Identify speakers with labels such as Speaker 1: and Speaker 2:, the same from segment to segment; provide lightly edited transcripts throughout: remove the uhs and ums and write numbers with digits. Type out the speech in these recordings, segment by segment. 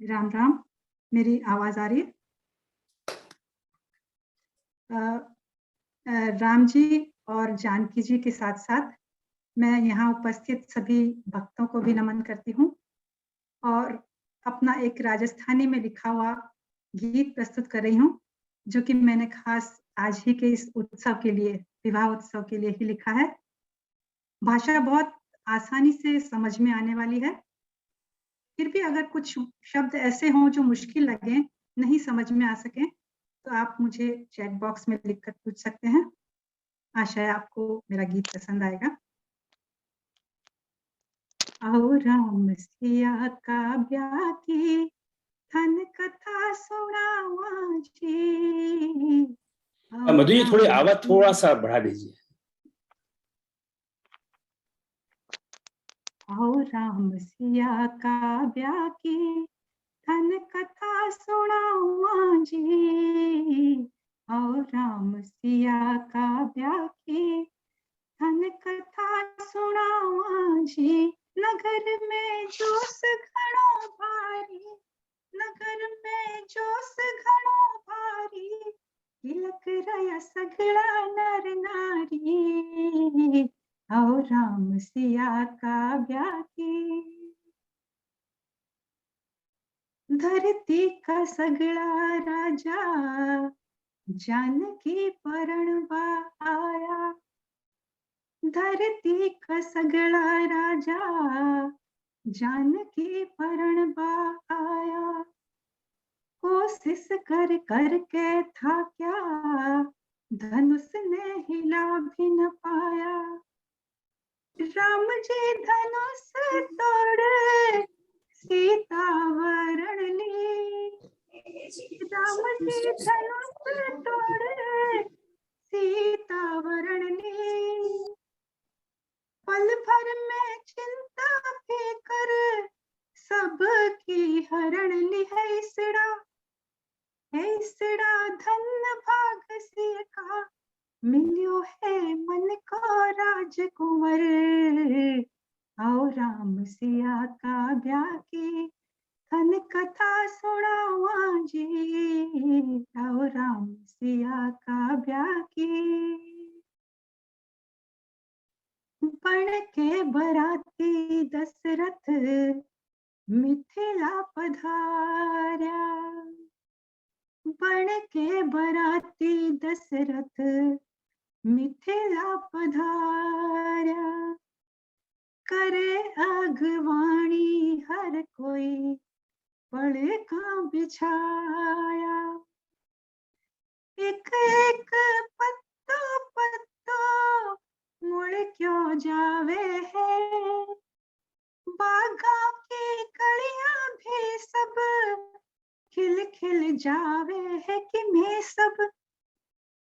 Speaker 1: राम राम। मेरी आवाज आ रही है? अ, राम जी और जानकी जी के साथ साथ मैं यहाँ उपस्थित सभी भक्तों को भी नमन करती हूँ और अपना एक राजस्थानी में लिखा हुआ गीत प्रस्तुत कर रही हूँ, जो कि मैंने खास आज ही के इस उत्सव के लिए, विवाह उत्सव के लिए ही लिखा है। भाषा बहुत आसानी से समझ में आने वाली है। फिर भी अगर कुछ शब्द ऐसे हों जो मुश्किल लगें, नहीं समझ में आ सकें, तो आप मुझे चैट बॉक्स में लिखकर पूछ सकते हैं। आशा है आपको मेरा गीत पसंद आएगा। आओ राम सिया का ब्याह की थन कथा सुनावा जी। आओ
Speaker 2: मधु जी थोड़ी
Speaker 1: राम
Speaker 2: आवाज थोड़ा सा बढ़ा दीजिए।
Speaker 1: आओ राम सिया का ब्याह की थन कथा सुनावा जी। आओ राम सिया का ब्याह की थन कथा सुनावा जी। नगर में जोश घणो भारी, नगर में जोश घणो भारी, तिलक रया सगळा नर नारी। आओ राम सिया का ब्याह की धरती का सगळा राजा जानकी परणवा आया। धरती का सगळा राजा जानकी परणवा आया। कोशिश कर करके था क्या, धनुष ने हिला भी न पाया। राम जी धनुष तोड़ सीता वरण ली। राम जी धनुष तोड़ सीता वरण ली। पल भर में चिंता फीकर सबकी हरण ली। है इसड़ा धन भाग सिय का, मिल्यो है मन को राजकुंवर। आओ राम सिया का ब्याह की थन कथा सुनावा जी। आओ राम सिया का ब्याह की। बन के बराती दशरथ मिथिला पधार्या। बन के बराती दशरथ मिथिला पधार्या। करे अगवाणी हर कोई पड़े का बिछाया। एक एक पत्तो पत्तो मुड़ क्यों जावे है। बागा की कलियां भी सब खिल खिल जावे है।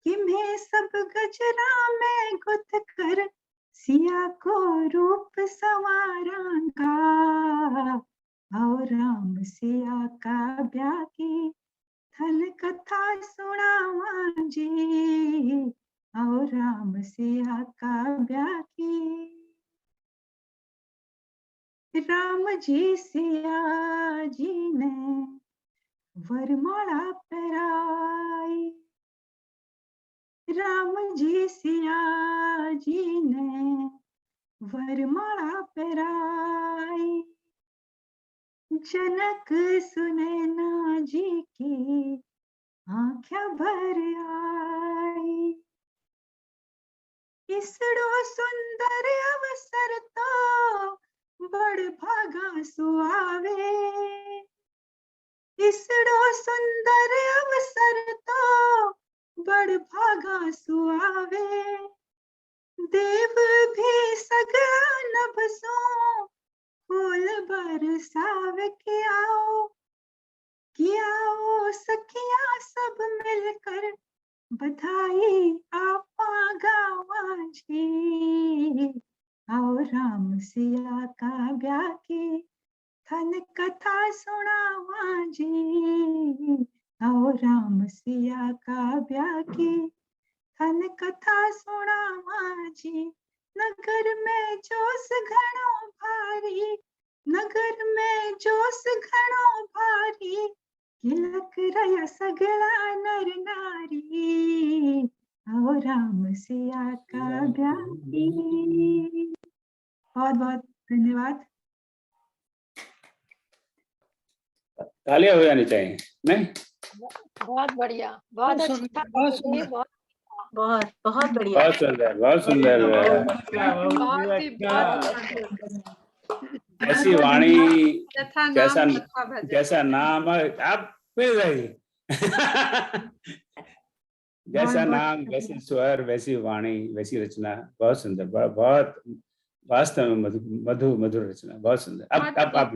Speaker 1: कि मैं सब गजरा में गुथ कर सिया को रूप संवारांगा। आओ राम सिया का ब्याह की थन कथा सुनावा जी। आओ राम सिया का ब्याह की। राम जी सिया जी ने वरमाला पहराई। राम जी सिया जी ने वरमाला पहराई। जनक सुनैना जी की आँखें भर आई। इसड़ो सुंदर अवसर तो बड़ भागा सुआवे। इसड़ो सुंदर अवसर तो बड़ भागा सुआवे। देव भी सगळा नभसो फूल बरसावे। कि आओ सखियां सब मिलकर बधाई आपा गावा जी। आओ राम सिया का ब्याह की थन कथा सुनावा जी। आओ राम सिया का ब्याह की थन कथा सुनावा जी। नगर में जोश घणो भारी, नगर में जोश घणो भारी, किलक रया सगळा नर नारी, आओ राम सिया का ब्याही। बहुत बहुत धन्यवाद।
Speaker 2: तालियां हो जानी चाहिए, नहीं?
Speaker 3: बहुत बढ़िया, बहुत अच्छा,
Speaker 4: बहुत सुंदर,
Speaker 3: बहुत
Speaker 5: बहुत बहुत बढ़िया।
Speaker 2: बहुत सुंदर, बहुत सुंदर।
Speaker 3: बहुत ही
Speaker 2: ऐसी वाणी, कैसा
Speaker 3: भजन।
Speaker 2: कैसा नाम, आप फिर रही जैसा नाम, वैसे स्वर, वैसी वाणी, वैसी रचना, बहुत सुंदर, बहुत वास्तव में मधु मधुर रचना, बहुत सुंदर। अब आप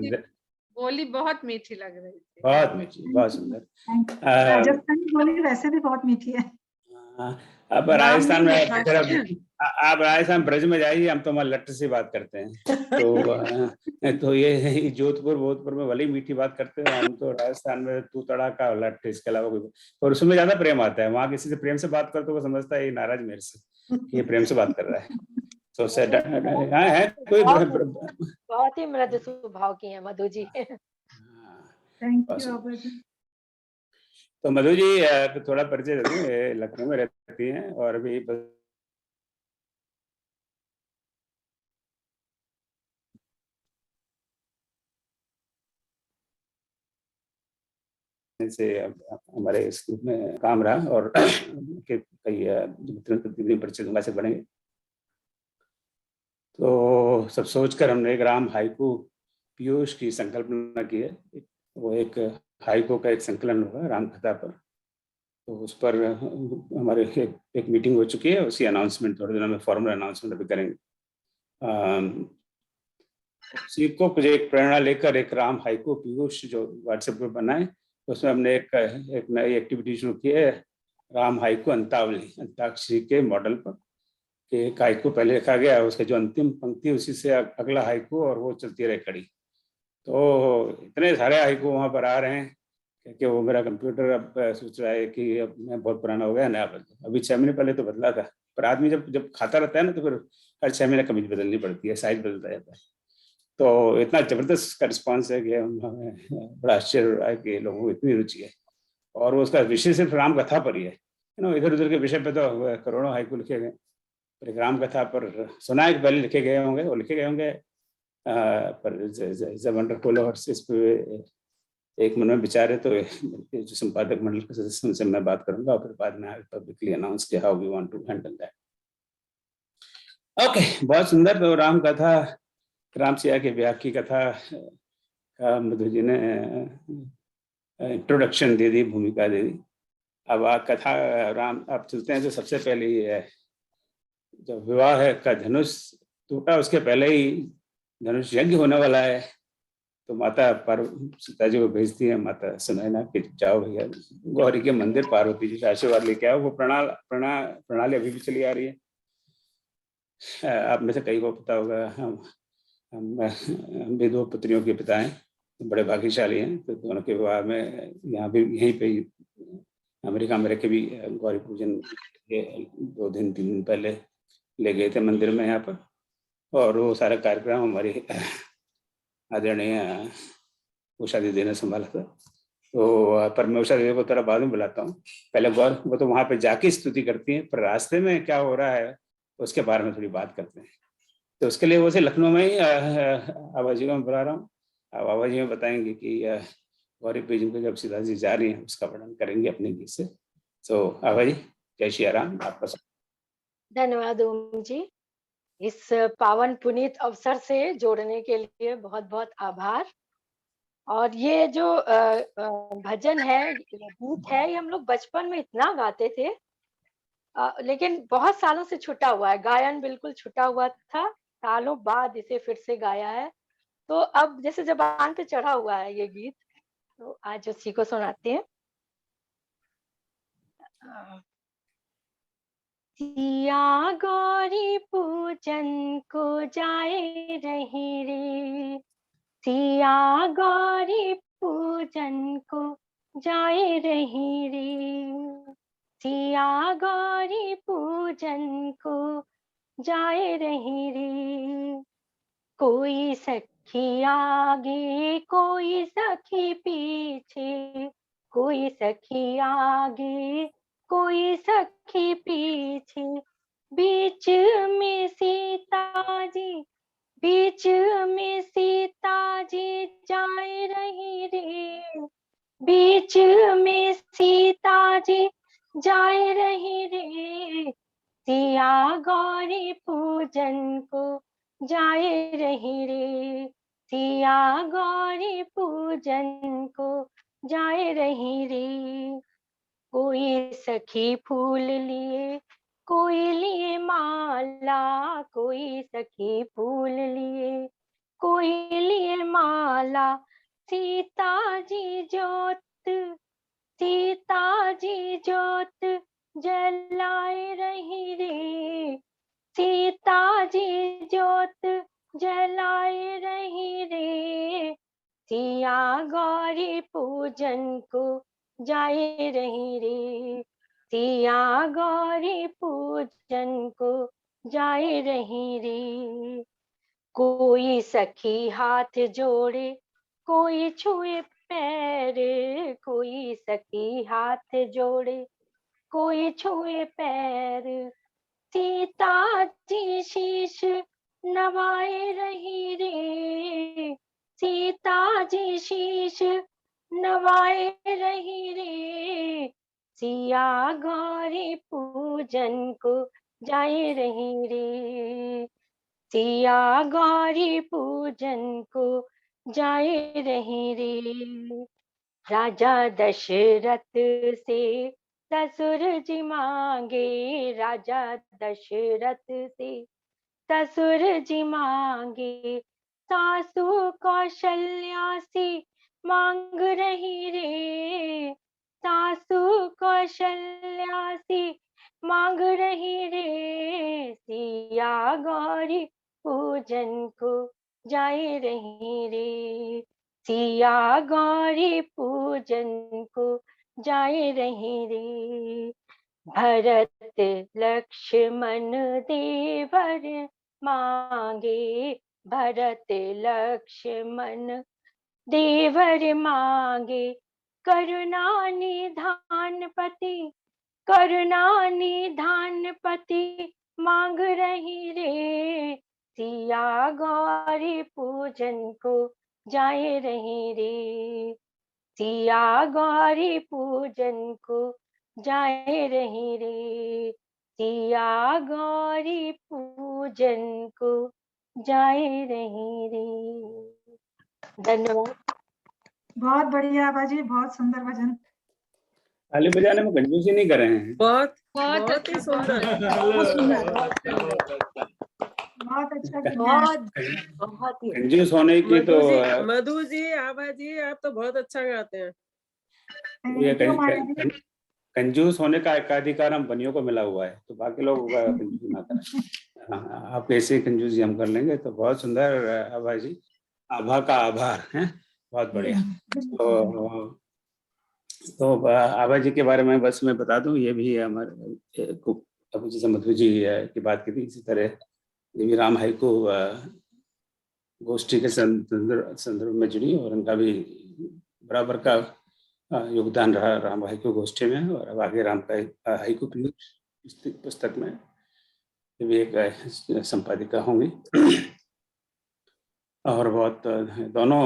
Speaker 3: बोली बहुत मीठी लग रही थी,
Speaker 2: बहुत मीठी, बहुत सुंदर।
Speaker 1: राजस्थानी बोली वैसे भी बहुत मीठी है।
Speaker 2: अब राजस्थान में आप राजस्थान ब्रज में जाइए, हम तो वहाँ लट्ट से बात करते हैं। तो ये जोधपुर में भले मीठी बात करते हैं, हम तो राजस्थान में तू तड़ाका लट्ट, इसके अलावा कोई, और उसमें ज्यादा प्रेम आता है। वहाँ किसी से प्रेम से बात करते वो समझता है ये नाराज मेरे से, ये प्रेम से बात कर रहा है। तो है कोई
Speaker 3: बहुत ही मृदु स्वभाव की है मधु जी।
Speaker 1: थैंक यू आभा जी।
Speaker 2: तो मधु जी थोड़ा परिचय दे दें, लखनऊ में रहती हैं और अभी से हमारे इस ग्रुप में काम रहा और कई परिचय से बढ़ेंगे। तो सब सोचकर हमने एक राम हाइकू पीयूष की संकल्पना की है। वो एक हाइकू का एक संकलन होगा राम कथा पर, तो उस पर हमारे एक मीटिंग हो चुकी है, उसी अनाउंसमेंट थोड़े दिनों में फॉर्मल अनाउंसमेंट अभी करेंगे। उसी को कुछ एक प्रेरणा लेकर एक राम हाइकू पीयूष जो व्हाट्सएप ग्रुप बना है, उसमें हमने एक नई एक्टिविटी शुरू की है, राम हाइकू अंतावली, अंताक्षरी के मॉडल पर। एक हाइकू पहले लिखा गया, उसका जो अंतिम पंक्ति उसी से अगला हाइकू, और वो चलती रहे कड़ी। तो इतने सारे हाइकू वहाँ पर आ रहे हैं कि वो मेरा कंप्यूटर अब सोच रहा है कि अब मैं बहुत पुराना हो गया, नया बदल। अभी 6 महीने पहले तो बदला था, पर आदमी जब खाता रहता है ना, तो फिर हर 6 महीने कमीज बदलनी पड़ती है, साइज बदलता जाता है। तो इतना जबरदस्त का रिस्पॉन्स है कि हमें बड़ा आश्चर्य हो रहा है कि लोगों को इतनी रुचि है, और वो उसका विषय सिर्फ राम कथा पर ही है। इधर उधर के विषय पे तो करोड़ों हाइकू लिखे गए, पर राम कथा पर सुना है कि पहले लिखे गए होंगे, वो लिखे गए होंगे, पर जब वंडरफुल और इस पे एक मन में विचार है, तो जो संपादक मंडल के सदस्य उनसे मैं बात करूंगा, और फिर बाद में पब्लिकली अनाउंस किया how we want to handle that. Okay, बहुत सुंदर। तो राम कथा, राम सिया के ब्याह की कथा का मधु जी ने इंट्रोडक्शन दे दी, भूमिका दे दी। अब कथा राम, अब चलते हैं। तो सबसे पहले ये जब विवाह का धनुष टूटा, उसके पहले ही धनुष यज्ञ होने वाला है, तो माता सीता जी को भेजती है, माता सुनैना कि जाओ भैया गौरी के मंदिर पार्वती जी का आशीर्वाद लेके आओ। वो प्रणाली अभी भी चली आ रही है। आप में से कई को पता होगा, हम भी 2 पुत्रियों के पिता हैं, बड़े भाग्यशाली हैं। तो दोनों के विवाह में यहाँ भी यहीं पे अमेरिका में रह के भी गौरी पूजन के 2 दिन 3 दिन पहले ले गए थे मंदिर में यहाँ पर, और वो सारा कार्यक्रम हमारी आदरणीय उषा दीदी ने संभाला था। तो पर मैं उषा दीदी को थोड़ा बाद में बुलाता हूँ, पहले गौर, वो तो वहाँ पे जाके स्तुति करती हैं, पर रास्ते में क्या हो रहा है उसके बारे में थोड़ी बात करते हैं। तो उसके लिए वो से लखनऊ में ही आभा जी को मैं बुला रहा हूँ। अब आभा जी में बताएंगे कि गौरी पूजन को जब सीता जी जा रही है, उसका वर्णन करेंगे अपने गीत से। तो आभा जी, जय श्री राम, आपका
Speaker 3: धन्यवाद ओम जी। इस पावन पुनीत अवसर से जोड़ने के लिए बहुत बहुत आभार। और ये जो भजन है, गीत है, ये हम लोग बचपन में इतना गाते थे, लेकिन बहुत सालों से छूटा हुआ है, गायन बिल्कुल छूटा हुआ था। सालों बाद इसे फिर से गाया है, तो अब जैसे ज़बान पे चढ़ा हुआ है ये गीत, तो आज उसी को सुनाते हैं। सिया गौरी पूजन को जाए रही रे, सिया गौरी पूजन को जाए रही रे, सिया गौरी पूजन को जाए रही रे, कोई सखी सखी आगे कोई सखी पीछे, कोई सखी आगे कोई सखी पीछे, बीच में सीता जी, बीच में सीता जी जाए रही रे, बीच में सीता जी जाए रही रे, सिया गौरी पूजन को जाए रही रे, सिया गौरी पूजन को जाए रही रे। कोई सखी फूल लिए, कोई लिए माला, कोई सखी फूल लिए, कोई लिए माला, सीता जी जोत, सीता जी जोत जलाए रही रे, सीता जी जोत जलाए रही रे, सिया गौरी पूजन को जाए रही रे, सिया गौरी पूजन को जाए रही रे। कोई सखी हाथ जोड़े, कोई छुए पैर, कोई सखी हाथ जोड़े, कोई छुए पैर, सीता जी शीश नवाए रही रे, सीता जी शीश नवाए रही रे, सिया गौरी पूजन को जाए रही रे, सिया गौरी पूजन को जाए रही रे। राजा दशरथ से ससुर जी मांगे, राजा दशरथ से ससुर जी मांगे, सासू कौशल्या सी मांग रही रे, सासू कौशल्या सी मांग रही रे, सिया गौरी पूजन को जाए रही रे, सिया गौरी पूजन को जाए रही रे। भरत लक्ष्मण देवर मांगे, भरत लक्ष्मण देवर मांगे, करुणा निधान पति, करुणा निधान पति मांग रही रे, सिया गौरी पूजन को जाए रही रे, सिया गौरी पूजन को जाए रही रे, सिया गौरी पूजन को जाए रही रे। धन्यवाद।
Speaker 1: बहुत बढ़िया आभा जी, बहुत सुंदर भजन।
Speaker 2: ताली बजाने में कंजूसी नहीं कर रहे हैं।
Speaker 5: बहुत
Speaker 3: बहुत
Speaker 5: बहुत ही
Speaker 3: अच्छा,
Speaker 5: सुंदर,
Speaker 3: बहुत सुंदर, बहुत सुंदर,
Speaker 1: बहुत अच्छा किया है।
Speaker 3: बहुत ही
Speaker 2: कंजूस होने की तो
Speaker 5: मधु जी, आभा जी, आप तो बहुत अच्छा गाते हैं।
Speaker 2: ये
Speaker 1: थैंक यू माया जी।
Speaker 2: कंजूस होने का एकाधिकार हम बनियों को मिला हुआ है, तो बाकी लोग कंजूसी ना करें। हाँ, आप ऐसे कंजूसी हम कर लेंगे। तो बहुत सुंदर आभा जी, आभा का आभार है, बहुत बढ़िया। तो आभा जी के बारे में बस मैं बता दूं, ये भी हमारे अभी जैसे मधु जी की बात की थी, इसी तरह ये भी राम हाइकू गोष्ठी के संदर्भ में जुड़ी, और उनका भी बराबर का योगदान रहा राम हाइकू गोष्ठी में। और अब आगे राम का हाइकू पुस्तक में ये भी एक संपादिका होंगी। और बहुत दोनों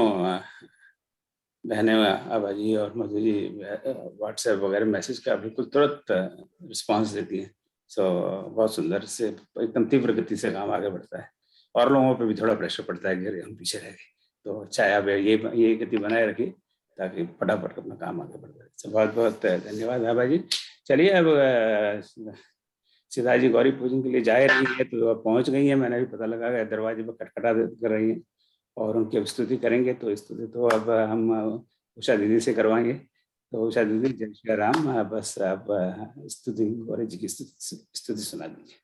Speaker 2: बहनें आभा जी और मधु जी व्हाट्सएप वगैरह मैसेज का बिल्कुल तुरंत रिस्पांस देती हैं। सो बहुत सुंदर से एकदम तीव्र गति से काम आगे बढ़ता है, और लोगों पे भी थोड़ा प्रेशर पड़ता है कि हम पीछे रह गए। तो अच्छा है, अब ये गति बनाए रखिए ताकि फटाफट अपना काम आगे बढ़ जाए। तो बहुत बहुत धन्यवाद आभा जी। चलिए अब सीता जी गौरी पूजन के लिए जा रही है, तो अब पहुंच गई है। मैंने भी पता लगा कि दरवाजे पर खटखटा कर रही है, और उनकी स्तुति करेंगे। तो स्तुति तो अब हम उषा दीदी से करवाएंगे। तो उषा दीदी, जय श्री राम, बस आप स्तुति गौरी जी की स्तुति सुना दीजिए।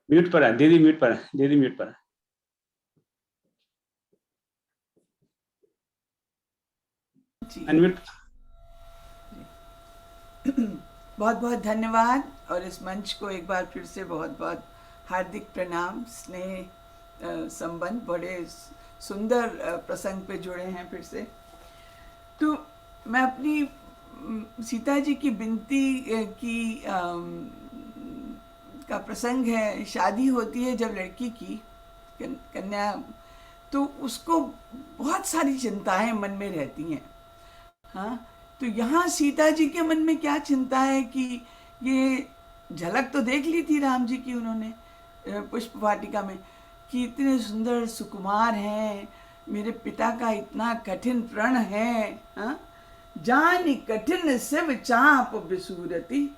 Speaker 2: म्यूट पर है दीदी, म्यूट पर है दीदी, म्यूट पर है। अनम्यूट।
Speaker 4: बहुत बहुत धन्यवाद और इस मंच को एक बार फिर से बहुत बहुत हार्दिक प्रणाम। स्नेह संबंध बड़े सुंदर प्रसंग पे जुड़े हैं फिर से। तो मैं अपनी सीता जी की बिनती की का प्रसंग है। शादी होती है जब लड़की की कन्या, तो उसको बहुत सारी चिंताएं मन में रहती हैं। हाँ, तो यहाँ सीता जी के मन में क्या चिंता है कि ये झलक तो देख ली थी राम जी की उन्होंने पुष्प वाटिका में कि इतने सुंदर सुकुमार हैं, मेरे पिता का इतना कठिन प्रण है। हाँ, जान कठिन शिव चाप बिसूरती,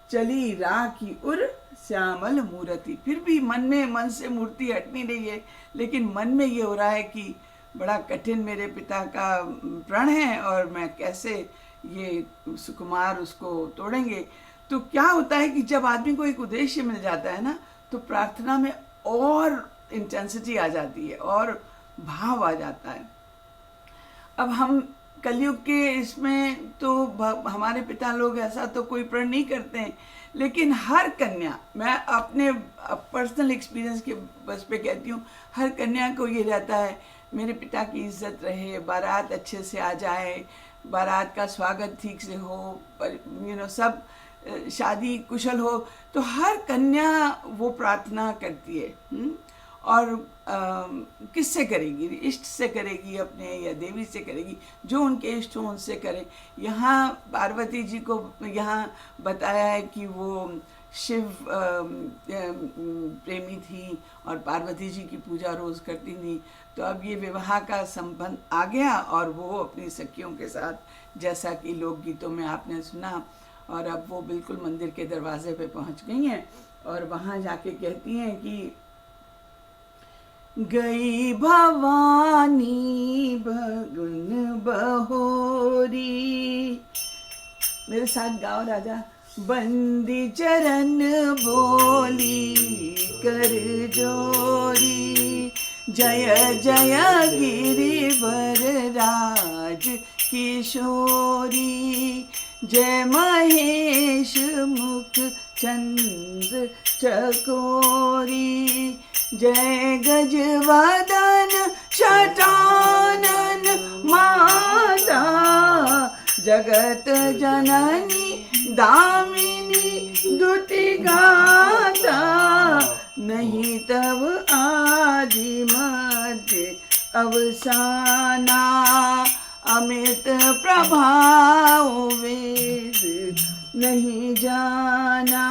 Speaker 4: चली राखी उर श्यामल मूर्ति। फिर भी मन से मूर्ति हट नहीं रही है, लेकिन मन में ये हो रहा है कि बड़ा कठिन मेरे पिता का प्रण है और मैं कैसे ये सुकुमार उसको तोड़ेंगे। तो क्या होता है कि जब आदमी को एक उद्देश्य मिल जाता है ना, तो प्रार्थना में और इंटेंसिटी आ जाती है और भाव आ जाता है। अब हम कलयुग के इसमें तो हमारे पिता लोग ऐसा तो कोई प्रण नहीं करते हैं, लेकिन हर कन्या, मैं अपने पर्सनल एक्सपीरियंस के बस पे कहती हूँ, हर कन्या को ये रहता है मेरे पिता की इज्जत रहे, बारात अच्छे से आ जाए, बारात का स्वागत ठीक से हो, सब शादी कुशल हो। तो हर कन्या वो प्रार्थना करती है। और किससे करेगी? इष्ट से करेगी अपने, या देवी से करेगी, जो उनके इष्ट हो उनसे करे। यहाँ पार्वती जी को यहाँ बताया है कि वो शिव प्रेमी थी और पार्वती जी की पूजा रोज करती थी। तो अब ये विवाह का संबंध आ गया और वो अपनी सखियों के साथ, जैसा कि लोकगीतों में आपने सुना, और अब वो बिल्कुल मंदिर के दरवाजे पे पहुंच गई हैं और वहां जाके कहती हैं कि गई भवानी भगुन बहोरी। मेरे साथ गाओ राजा। बंदी चरण बोली कर जोरी, जय जय गिरिवर राज किशोरी, जय महेश मुख चंद्र चकोरी, जय गजवदन शटानन माता, जगत जननी दामिनी दुति गाता, नहीं तब आदि मध्य अवसाना, अमित प्रभाव वेद नहीं जाना,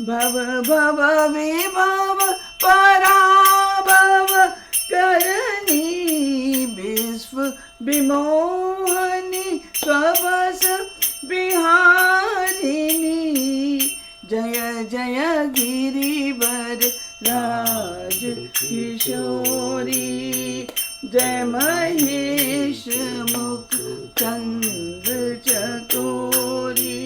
Speaker 4: भव भव विभव पराभव करनी, विश्व विमोहनी स्वबस बिहारिणी, जय जय गिरिवर राज किशोरी, जय महेश मुख चंद्र चकोरी।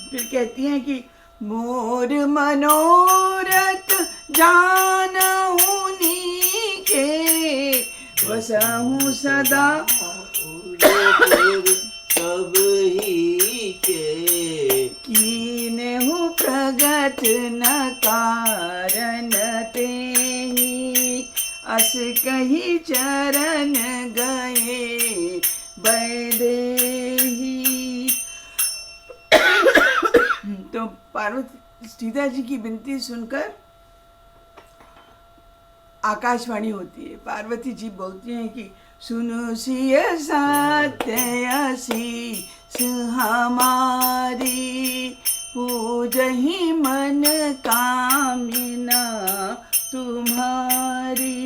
Speaker 4: फिर कहती हैं कि मोर मनोरथ जानहु नीके, बसहु सदा
Speaker 6: सब ही के,
Speaker 4: कीनहु प्रगट न कारण तेहि, अस कही चरण गए बैदेही। तो पार्वती सीता जी की विनती सुनकर आकाशवाणी होती है। पार्वती जी बोलती हैं कि सुनो सिय सत्य असीस हमारी, पूजहि मन कामिना तुम्हारी,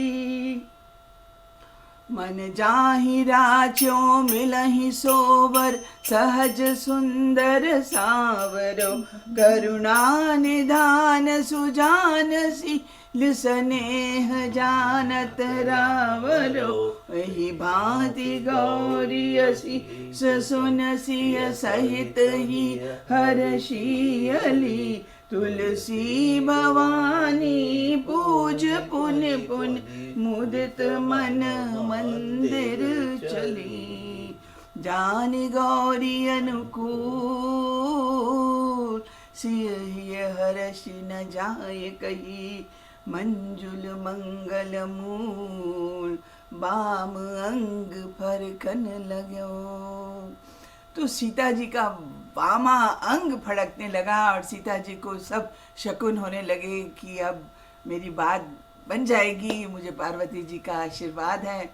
Speaker 4: मन जाहि राचो मिलहि सोवर, सहज सुंदर सावरो, करुणा निधान सुजानसी, स्नेह जानत रावरो, ही भांति गौरियसी सुनसी सहित ही हर्षियली, तुलसी भवानी पूज पुन पुन, मुदित मन मंदिर चली, जान गौरी अनुकूल, सिय हर्ष न जाए कही, मंजुल मंगल मूल, बाम अंग फरकन लगो। तो सीता जी का बामा अंग फड़कने लगा और सीता जी को सब शकुन होने लगे कि अब मेरी बात बन जाएगी, मुझे पार्वती जी का आशीर्वाद है।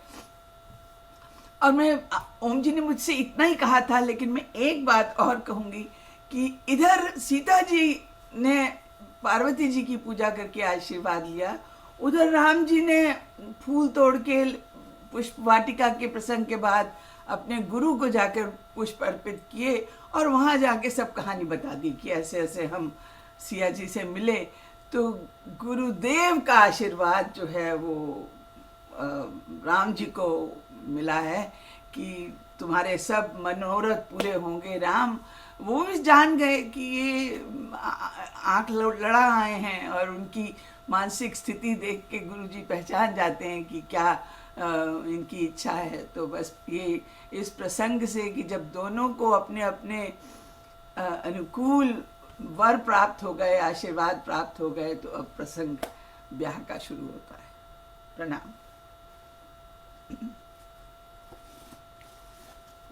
Speaker 4: और मैं, ओम जी ने मुझसे इतना ही कहा था, लेकिन मैं एक बात और कहूँगी कि इधर सीता जी ने पार्वती जी की पूजा करके आशीर्वाद लिया, उधर राम जी ने फूल तोड़ के पुष्प वाटिका के प्रसंग के बाद अपने गुरु को जाकर पुष्प अर्पित किए और वहाँ जाके सब कहानी बता दी कि ऐसे ऐसे हम सिया जी से मिले। तो गुरुदेव का आशीर्वाद जो है वो राम जी को मिला है कि तुम्हारे सब मनोरथ पूरे होंगे। राम वो भी जान गए कि ये आंख लड़ा आए हैं और उनकी मानसिक स्थिति देख के गुरुजी पहचान जाते हैं कि क्या इनकी इच्छा है। तो बस ये इस प्रसंग से कि जब दोनों को अपने अपने अनुकूल वर प्राप्त हो गए, आशीर्वाद प्राप्त हो गए, तो अब प्रसंग ब्याह का शुरू होता है। प्रणाम।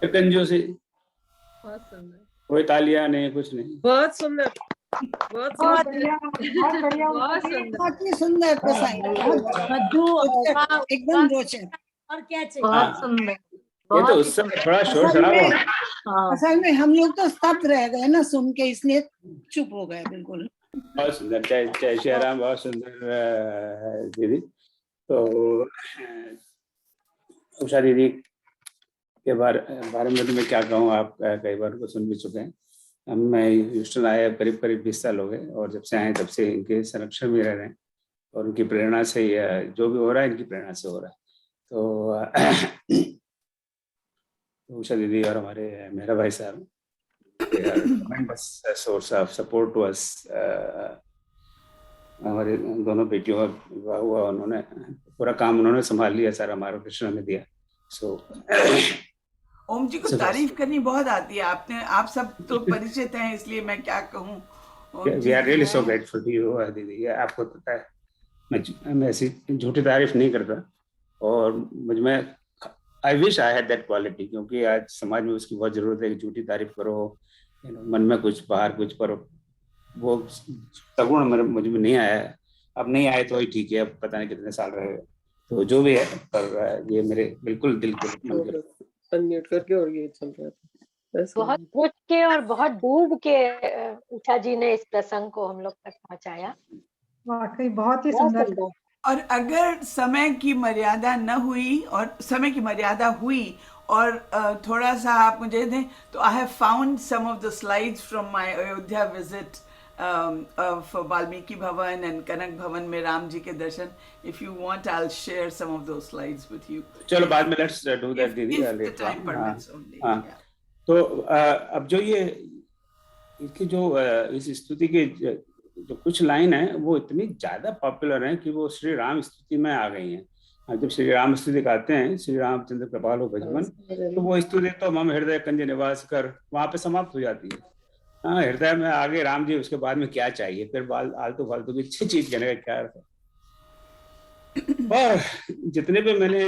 Speaker 2: कंजू से
Speaker 5: बहुत सुंदर,
Speaker 2: कोई तालियां नहीं, कुछ नहीं।
Speaker 5: बहुत सुंदर, बहुत
Speaker 1: बहुत
Speaker 5: सुंदर,
Speaker 1: बढ़िया, बहुत बढ़िया,
Speaker 5: बहुत सुंदर,
Speaker 7: बहुत ही सुंदर प्रसंग, रोचक, एकदम रोचक।
Speaker 8: और क्या चाहिए?
Speaker 2: हाँ,
Speaker 8: बहुत सुंदर,
Speaker 2: ये तो उस समय थोड़ा शोर शराबा।
Speaker 7: असल में हम लोग तो स्तब्ध रह गए ना सुन के, इसलिए चुप हो गए बिल्कुल।
Speaker 2: बहुत सुंदर, जय श्री राम, बहुत सुंदर दीदी। तो उषा दीदी के बारे में तो मैं क्या कहूँ, आप कई बार को सुन भी चुके हैं। मैं ह्यूस्टन आए करीब 20 साल हो गए और जब से आए तब से इनके संरक्षण में रह रहे हैं और उनकी प्रेरणा से जो भी हो रहा है इनकी प्रेरणा से हो रहा है। तो उषा दीदी और हमारे मेरा भाई साहब source of support to us. हमारे दोनों बेटियों का विवाह हुआ, उन्होंने पूरा काम उन्होंने संभाल लिया, सारा मार्गदर्शन हमें दिया।
Speaker 4: ओम जी को तारीफ करनी बहुत आती है, आप सब तो परिचित हैं, इसलिए मैं क्या कहूँ।
Speaker 2: We are really so grateful to you दीदी। आपको पता है मैं ऐसी झूठी तारीफ नहीं करता और मुझ में I wish I had that quality, क्योंकि आज समाज में उसकी बहुत जरूरत है कि झूठी तारीफ करो, मन में कुछ बाहर कुछ, पर वो सगुण मुझ में नहीं आया है। अब नहीं आए तो ही ठीक है, अब पता नहीं कितने साल रहे, तो जो भी है, पर ये मेरे बिल्कुल दिल को
Speaker 5: अनम्यूट करके और ये चल रहा था।
Speaker 3: बहुत रुच के और बहुत डूब के उषा जी ने इस प्रसंग को हम लोग तक पहुंचाया।
Speaker 1: वाकई बहुत ही सुंदर।
Speaker 4: और अगर समय की मर्यादा न हुई और समय की मर्यादा हुई और थोड़ा सा आप मुझे दें, तो I have found some of the slides from my Ayodhya visit of Valmiki Bhavan and Kanak Bhavan में राम जी के दर्शन। If you want I will share some of those slides with you.
Speaker 2: चलो बाद में लेट्स डू दैट दीदी। हाँ, तो अब जो ये इसकी जो इस स्तुति के जो कुछ लाइन है वो इतनी ज्यादा पॉपुलर है कि वो श्री राम स्तुति में आ गई हैं। जब श्री राम स्तुति गाते हैं, श्री रामचंद्र कृपालु भजमन, तो वो स्तुति तो मम हृदय कंज निवास कर वहां पे समाप्त हो जाती है। हाँ, हृदय में आगे राम जी, उसके बाद में क्या चाहिए, फिर आलतू फालतू की अच्छी चीज कहने का क्या अर्थ है। और जितने भी मैंने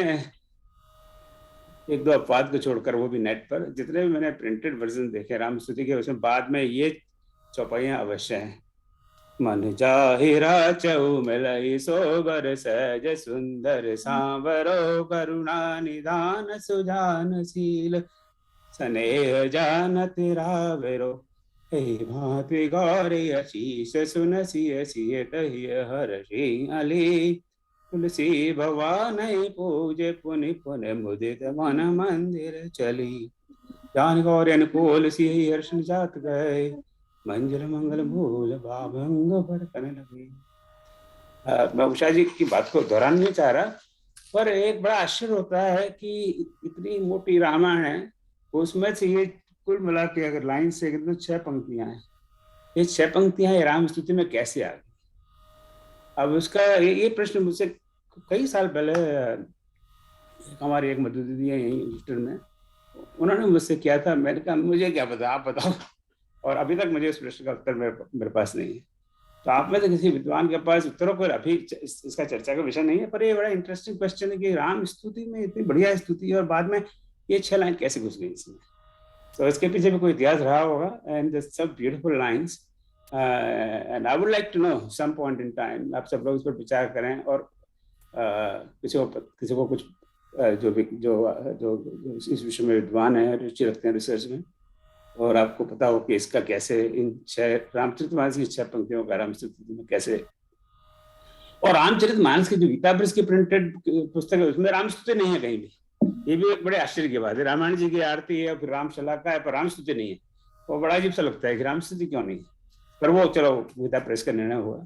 Speaker 2: एक दो अपवाद को छोड़कर, वो भी नेट पर, जितने भी मैंने प्रिंटेड वर्जन देखे राम स्तुति के, उसमें बाद में ये चौपाइयां अवश्य हैं। मन जाहिरा चऊ मिलई सोबर सहज सुंदर सांवरो करुणा निधान सुजानशील स्नेह जानत रावरो भांति गौरी आशीष सुन सिय सिय कहिय हर्षि अली तुलसी भवान पूजे पुनि पुनि मुदित मन मंदिर चली जान गौरी अनुकूल सिय हर्ष जात गए मंजर मंगल मूल बाभंग बरकन लगे। मैं उषा जी की बात को दोहराना नहीं चाह रहा, पर एक बड़ा आश्चर्य होता है कि इतनी मोटी रामायण है, उसमें से ये कुल मिला के अगर लाइन से तो 6 पंक्तियां हैं। ये 6 पंक्तियां ये राम स्तुति में कैसे आ गई? अब उसका ये प्रश्न मुझसे कई साल पहले हमारी एक मधु दीदी है यहीं ह्यूस्टन में, उन्होंने मुझसे किया था, मैंने कहा मुझे क्या पता, आप बताओ। और अभी तक मुझे उस प्रश्न का उत्तर मेरे पास नहीं है। तो आप में से किसी विद्वान के पास उत्तरों पर अभी इसका चर्चा का विषय नहीं है, पर ये बड़ा इंटरेस्टिंग क्वेश्चन है कि राम स्तुति में इतनी बढ़िया स्तुति है और बाद में ये 6 लाइन कैसे घुस गई इसमें। तो इसके पीछे भी कोई इतिहास रहा होगा। एंड सब beautiful lines, and I would like to know some point in time, आप सब लोग इस पर विचार करें। और किसी को कुछ जो इस विषय में विद्वान है, रुचि रखते हैं रिसर्च में, और आपको पता हो कि इसका कैसे इन 6 रामचरितमानस की 6 पंक्तियों का रामस्तुति में कैसे, और रामचरितमानस की जो गीता प्रेस की प्रिंटेड पुस्तक है उसमें रामस्तुति नहीं है कहीं भी। ये भी एक बड़े आश्चर्य की बात है। रामायण जी की आरती है, फिर रामशला का है, पर रामस्तुति नहीं है। वो बड़ा अजीब सा लगता है कि रामस्तुति क्यों नहीं है, पर वो चलो गीता प्रेस का निर्णय हुआ।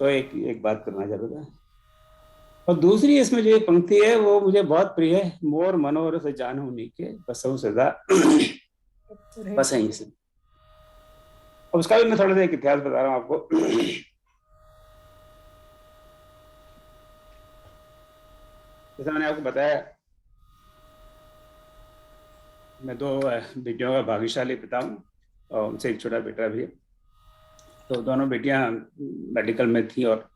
Speaker 2: तो एक बात करना जरूर है। और दूसरी इसमें जो पंक्ति है वो मुझे बहुत प्रिय है, मोर मनोरथ जानू नीके बसहु सदा बस है से। अब उसका भी मैं थोड़ा सा एक इतिहास बता रहा हूँ आपको। जैसे मैंने आपको बताया, मैं 2 बेटियों का भाग्यशाली पिता हूँ और उनसे एक छोटा बेटा भी है। तो दोनों बेटियां मेडिकल में थी, और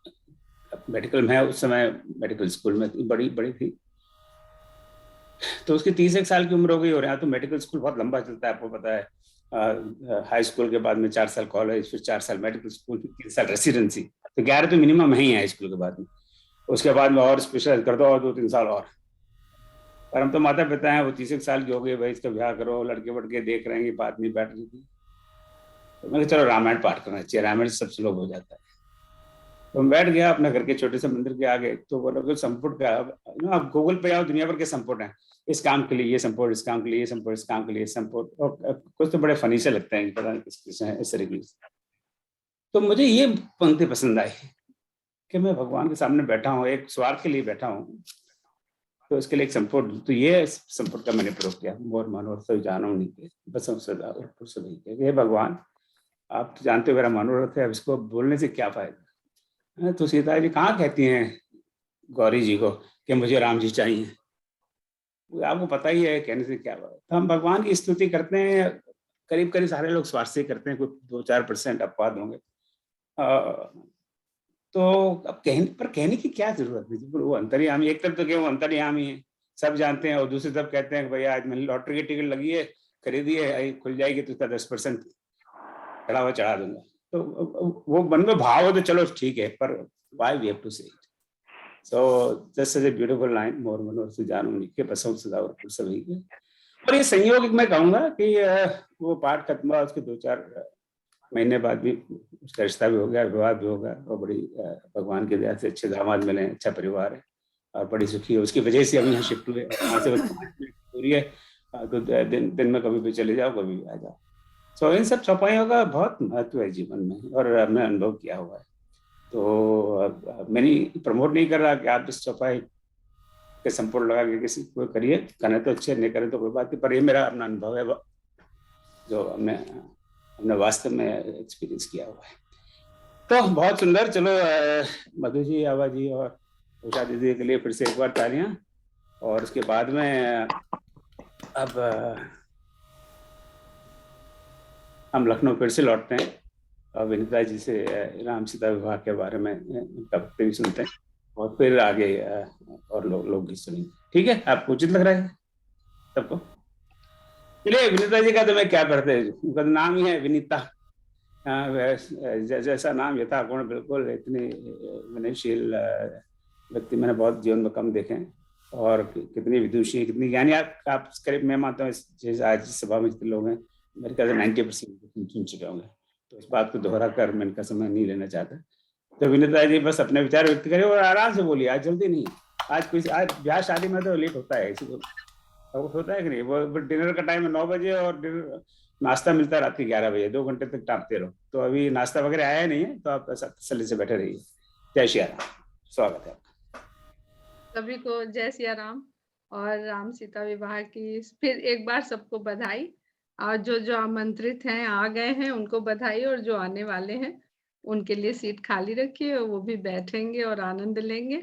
Speaker 2: मेडिकल में उस समय मेडिकल स्कूल में थी, बड़ी थी। तो उसकी 31 साल की उम्र हो गई, और यहाँ तो मेडिकल स्कूल बहुत लंबा चलता है, आपको पता है। हाई स्कूल के बाद में 4 साल कॉलेज, फिर 4 साल मेडिकल स्कूल, फिर 3 साल रेसिडेंसी, तो 11 तो मिनिमम ही है हाई स्कूल के बाद में। उसके बाद में और स्पेशलाइज कर दो और 2-3 साल और। पर हम तो माता पिता हैं, वो 31 साल की हो गई, भाई इसका ब्याह करो, लड़के वड़के देख रहे हैं, ये बात नहीं बैठ रही थी। तो मैंने चलो रामायण पाठ करना चाहिए, रामायण से सब सुलभ हो जाता है। तो मैं बैठ गया अपने घर के छोटे से मंदिर के आगे। तो बोला संपुट का, आप गूगल पे आओ, दुनिया भर के संपुट हैं, इस काम के लिए ये संपुट, इस काम के लिए ये संपुट, इस काम के लिए संपुट, और कुछ तो बड़े फनी से लगते हैं, पता नहीं किस हैं इस तरीके से। तो मुझे ये पंक्ति पसंद आई कि मैं भगवान के सामने बैठा हूँ, एक स्वार्थ के लिए बैठा हूँ, तो इसके लिए एक संपुट। तो ये संपुट का मैंने प्रयोग किया, मोर मनोरथ जानू नीके बसहु सदा पुरुष भइके। हे भगवान, आप तो जानते हो मेरा मनोरथ है, अब इसको बोलने से क्या फायदा। तो सीता जी कहाँ कहती हैं गौरी जी को कि मुझे राम जी चाहिए, आपको पता ही है, कहने से क्या बात। तो हम भगवान की स्तुति करते हैं, करीब करीब सारे लोग स्वार्थ से करते हैं, कुछ 2-4% अपवाद होंगे। तो अब कहने की क्या जरूरत है, वो अंतर्यामी, एक तरफ तो क्या वो अंतर्यामी है, सब जानते हैं, और दूसरी तरफ कहते हैं कि भैया आज मैंने लॉटरी की टिकट लगी है, खरीदी है, खुल जाएगी तो उसका 10% चढ़ा हुआ चढ़ा दूंगा। तो वो मन में भाव हो तो चलो ठीक है, पर why we have to say it? So just as a beautiful line, मोर मनोरथ जानू नीके बसहु सदा पुरुष भइके। और ये संयोग मैं कहूंगा कि वो पाठ खत्म हुआ, उसके 2-4 महीने बाद भी उसका रिश्ता भी हो गया, विवाह भी होगा, और बड़ी भगवान की दया से अच्छे दामाद मिले, अच्छा परिवार है और बड़ी सुखी है। उसकी वजह से अभी यहाँ शिफ्ट हुए, वहाँ से दूरी है, तो दिन में कभी भी चले जाओ, कभी भी आ जाओ। सो इन सब चौपाइयों का बहुत महत्व है जीवन में, और हमने अनुभव किया हुआ है। तो मैंने प्रमोट नहीं कर रहा कि आप इस चौपाई के संपूर्ण लगा के किसी को करिए, करने तो अच्छे, नहीं करें तो कोई बात नहीं, पर ये मेरा अपना अनुभव है जो हमने वास्तव में एक्सपीरियंस किया हुआ है। तो बहुत सुंदर। चलो मधु जी, आवा जी और उषा दीदी के लिए फिर से एक बार तालियां। और उसके बाद में अब हम लखनऊ फिर से लौटते हैं और विनीता जी से राम सीता विवाह के बारे में उनका वक्तव्य सुनते हैं, और फिर आगे और लोग भी सुनेंगे। ठीक है, आपको उचित लग रहा है सबको? चलिए, विनीता जी का तो मैं क्या करते हैं, उनका नाम ही है विनीता, जैसा नाम यथा गुण, बिल्कुल इतनी विनयशील व्यक्ति मैंने बहुत जीवन में कम देखे हैं, और कितनी विदुषी, कितनी ज्ञानी। आप करीब, मैं मानता हूँ आज सभा में जितने लोग हैं मेरे ख्याल से 90% सुन चुके होंगे, तो इस बात को दोहरा कर मैं इनका समय नहीं लेना चाहता। तो विनीता जी बस अपने विचार व्यक्त करिए और आराम से बोलिए, आज जल्दी नहीं। आज ब्याह शादी में तो लेट होता है, इसी को होता है कि नहीं, वो डिनर का टाइम है 9 बजे, और नाश्ता मिलता है रात के 11 बजे, 2 घंटे तक टापते रहो। तो अभी नाश्ता वगैरह आया नहीं है, तो आप तसल्ली से बैठे रहिए। जय श्री राम, स्वागत है आपका
Speaker 8: सभी को। जय सिया राम और राम सीता विवाह की फिर एक बार सबको बधाई, और जो आमंत्रित हैं आ गए हैं उनको बधाई, और जो आने वाले हैं उनके लिए सीट खाली रखिए, वो भी बैठेंगे और आनंद लेंगे।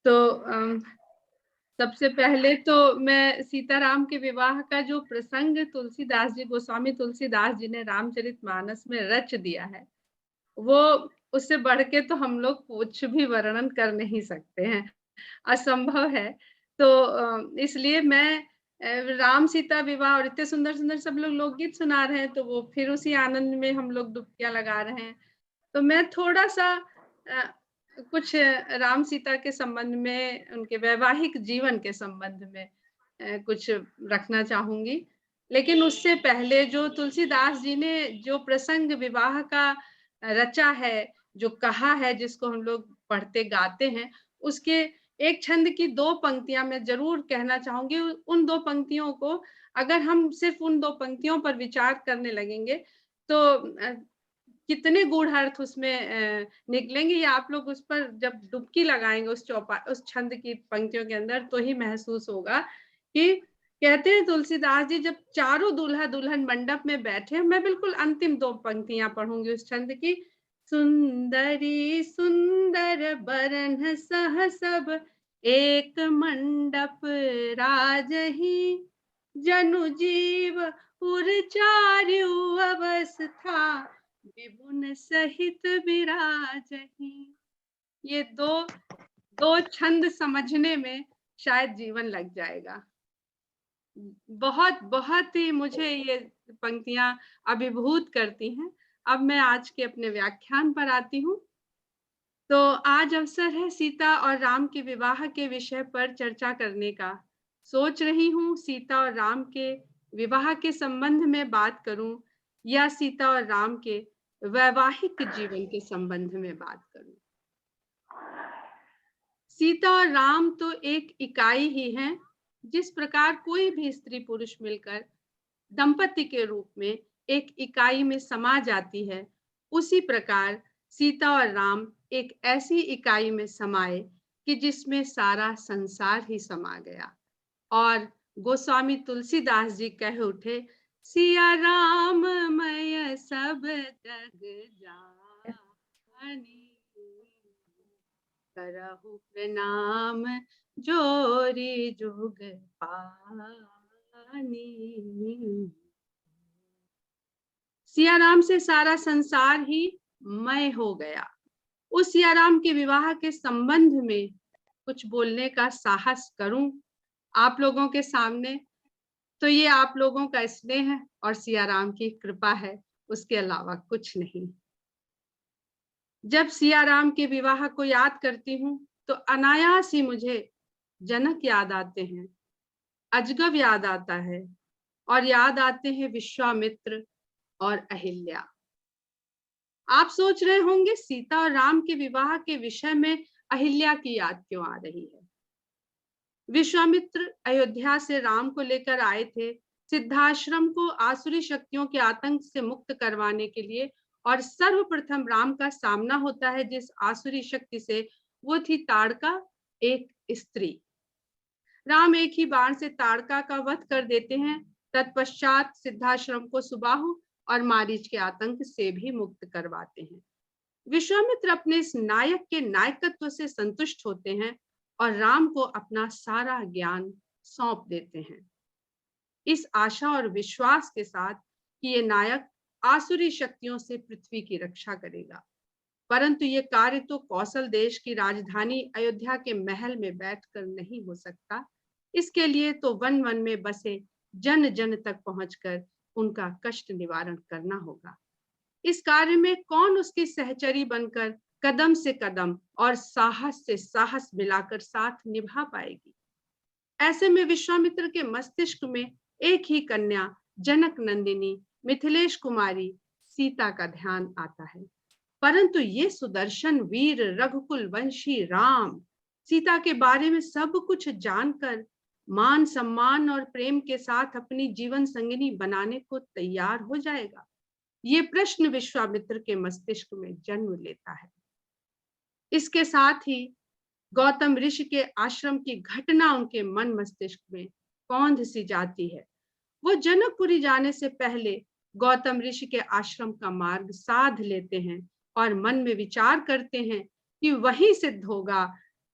Speaker 8: तो सबसे पहले तो मैं सीताराम के विवाह का जो प्रसंग तुलसीदास जी, गोस्वामी तुलसीदास जी ने रामचरितमानस में रच दिया है, वो उससे बढ़ के तो हम लोग कुछ भी वर्णन कर नहीं सकते हैं, असंभव है। तो इसलिए मैं राम सीता विवाह और इतने सुंदर सुंदर सब लोग लोकगीत सुना रहे हैं, तो वो फिर उसी आनंद में हम लोग डुबकियां लगा रहे हैं। तो मैं थोड़ा सा कुछ राम सीता के संबंध में, उनके वैवाहिक जीवन के संबंध में कुछ रखना चाहूंगी। लेकिन उससे पहले जो तुलसीदास जी ने जो प्रसंग विवाह का रचा है, जो कहा है, जिसको हम लोग पढ़ते गाते हैं, उसके एक छंद की 2 पंक्तियां मैं जरूर कहना चाहूंगी। उन 2 पंक्तियों को अगर हम सिर्फ उन 2 पंक्तियों पर विचार करने लगेंगे तो कितने गूढ़ अर्थ उसमें निकलेंगे, ये आप लोग उस पर जब डुबकी लगाएंगे उस छंद की पंक्तियों के अंदर, तो ही महसूस होगा। कि कहते हैं तुलसीदास जी, जब चारों दूल्हा दुल्हन मंडप में बैठे, मैं बिल्कुल अंतिम 2 पंक्तियां पढ़ूंगी उस छंद की। सुंदरी सुंदर बरन सह सब एक मंडप राजही, जनु जीव उरचार्यु अवस्था विभुन सहित विराजही। ये दो छंद समझने में शायद जीवन लग जाएगा। बहुत बहुत ही मुझे ये पंक्तियां अभिभूत करती हैं। अब मैं आज के अपने व्याख्यान पर आती हूँ। तो आज अवसर है सीता और राम के विवाह के विषय पर चर्चा करने का। सोच रही हूँ सीता और राम के विवाह के संबंध में बात करूं या सीता और राम के वैवाहिक जीवन के संबंध में बात करूं। सीता और राम तो एक इकाई ही हैं। जिस प्रकार कोई भी स्त्री पुरुष मिलकर दंपति के रूप में एक इकाई में समा जाती है, उसी प्रकार सीता और राम एक ऐसी इकाई में समाये कि जिसमें सारा संसार ही समा गया। और गोस्वामी तुलसीदास जी कह उठे, सिया राम मय सब जग जानी, करहु प्रणाम जोरी जुग पानी। सिया राम से सारा संसार ही मय हो गया। उस सिया राम के विवाह के संबंध में कुछ बोलने का साहस करूं आप लोगों के सामने, तो ये आप लोगों का स्नेह है और सिया राम की कृपा है, उसके अलावा कुछ नहीं। जब सिया राम के विवाह को याद करती हूँ तो अनायास ही मुझे जनक याद आते हैं, अजगव याद आता है और याद आते हैं विश्वामित्र और अहिल्या। आप सोच रहे होंगे सीता और राम के विवाह के विषय में अहिल्या की याद क्यों आ रही है। विश्वामित्र अयोध्या से राम को लेकर आए थे सिद्धाश्रम को आसुरी शक्तियों के आतंक से मुक्त करवाने के लिए, और सर्वप्रथम राम का सामना होता है जिस आसुरी शक्ति से, वो थी ताड़का, एक स्त्री। राम एक ही बाण से ताड़का का वध कर देते हैं। तत्पश्चात सिद्धाश्रम को सुबाहु और मारीच के आतंक से भी मुक्त करवाते हैं। विश्वामित्र अपने इस नायक के नायकत्व से संतुष्ट होते हैं और राम को अपना सारा ज्ञान सौंप देते हैं, इस आशा और विश्वास के साथ कि ये नायक आसुरी शक्तियों से पृथ्वी की रक्षा करेगा। परंतु ये कार्य तो कौशल देश की राजधानी अयोध्या के महल में बैठकर नहीं हो सकता। इसके लिए तो वन वन में बसे जन जन तक पहुंचकर उनका कष्ट निवारण करना होगा। इस कार्य में कौन उसकी सहचरी बनकर कदम से कदम और साहस से साहस मिलाकर साथ निभा पाएगी। ऐसे में विश्वामित्र के मस्तिष्क में एक ही कन्या जनक नंदिनी मिथिलेश कुमारी सीता का ध्यान आता है। परंतु ये सुदर्शन वीर रघुकुल वंशी राम सीता के बारे में सब कुछ जानकर मान सम्मान और प्रेम के साथ अपनी जीवन संगिनी बनाने को तैयार हो जाएगा। ये प्रश्न विश्वामित्र के मस्तिष्क में जन्म लेता है। इसके साथ ही गौतम ऋषि के आश्रम की घटना उनके मन मस्तिष्क में कौंध सी जाती है। वो जनकपुरी जाने से पहले गौतम ऋषि के आश्रम का मार्ग साध लेते हैं और मन में विचार करते हैं कि वही सिद्ध होगा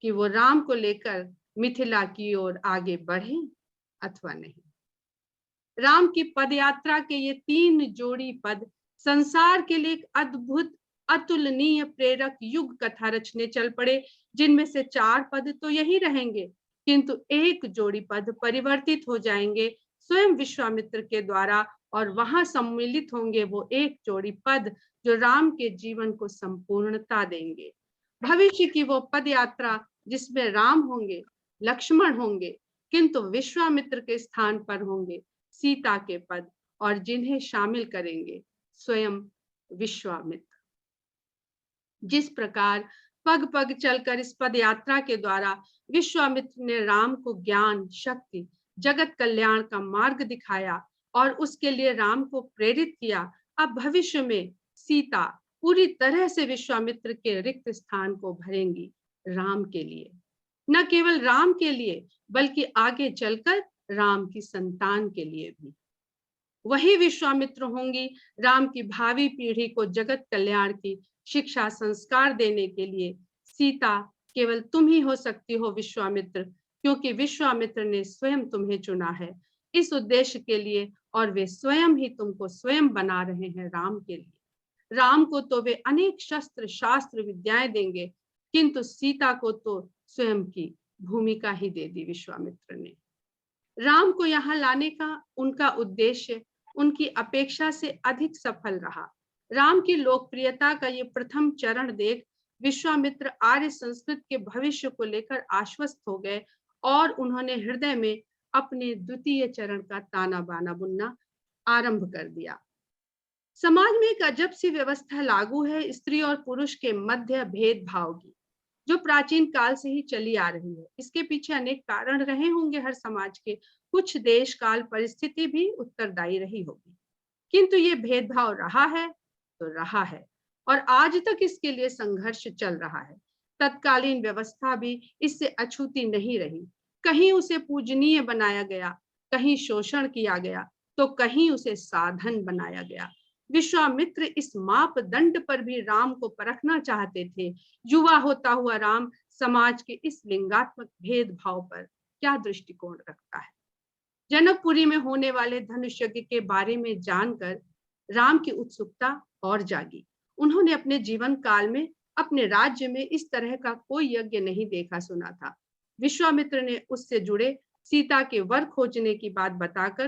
Speaker 8: कि वो राम को लेकर मिथिला की ओर आगे बढ़ें अथवा नहीं। राम की पद यात्रा के ये 3 जोड़ी पद संसार के लिए एक अद्भुत अतुलनीय प्रेरक युग कथा रचने चल पड़े, जिनमें से 4 पद तो यही रहेंगे, किंतु एक जोड़ी पद परिवर्तित हो जाएंगे स्वयं विश्वामित्र के द्वारा, और वहां सम्मिलित होंगे वो एक जोड़ी पद जो राम के जीवन को संपूर्णता देंगे। भविष्य की वो पद यात्रा जिसमें राम होंगे, लक्ष्मण होंगे, किंतु विश्वामित्र के स्थान पर होंगे सीता के पद, और जिन्हें शामिल करेंगे स्वयं विश्वामित्र। जिस प्रकार पग पग चलकर इस पद यात्रा के द्वारा विश्वामित्र ने राम को ज्ञान, शक्ति, जगत कल्याण का मार्ग दिखाया और उसके लिए राम को प्रेरित किया, अब भविष्य में सीता पूरी तरह से विश्वामित्र के रिक्त स्थान को भरेंगी राम के लिए। न केवल राम के लिए बल्कि आगे चलकर राम की संतान के लिए भी। वही विश्वामित्र होंगी राम की भावी पीढ़ी को जगत कल्याण की शिक्षा संस्कार देने के लिए। सीता केवल तुम ही हो सकती हो विश्वामित्र, क्योंकि विश्वामित्र ने स्वयं तुम्हें चुना है इस उद्देश्य के लिए, और वे स्वयं ही तुमको स्वयं बना रहे हैं राम के लिए। राम को तो वे अनेक शस्त्र शास्त्र विद्याएं देंगे, किंतु सीता को तो स्वयं की भूमिका ही दे दी विश्वामित्र ने। राम को यहाँ लाने का उनका उद्देश्य उनकी अपेक्षा से अधिक सफल रहा। राम की लोकप्रियता का ये प्रथम चरण देख विश्वामित्र आर्य संस्कृत के भविष्य को लेकर आश्वस्त हो गए, और उन्होंने हृदय में अपने द्वितीय चरण का ताना बाना बुनना आरंभ कर दिया। समाज में एक अजब सी व्यवस्था लागू है स्त्री और पुरुष के मध्य भेदभाव की, जो प्राचीन काल से ही चली आ रही है। इसके पीछे अनेक कारण रहे होंगे हर समाज के, कुछ देश काल परिस्थिति भी उत्तरदायी रही होगी, किंतु ये भेदभाव रहा है तो रहा है, और आज तक इसके लिए संघर्ष चल रहा है। तत्कालीन व्यवस्था भी इससे अछूती नहीं रही। कहीं उसे पूजनीय बनाया गया, कहीं शोषण किया गया, तो कहीं उसे साधन बनाया गया। विश्वामित्र इस मापदंड पर भी राम को परखना चाहते थे। युवा होता हुआ राम समाज के इस लिंगात्मक भेदभाव पर क्या दृष्टिकोण रखता है। जनकपुरी में होने वाले धनुष यज्ञ के बारे में जानकर राम की उत्सुकता और जागी। उन्होंने अपने जीवन काल में अपने राज्य में इस तरह का कोई यज्ञ नहीं देखा सुना था। विश्वामित्र ने उससे जुड़े सीता के वर खोजने की बात बताकर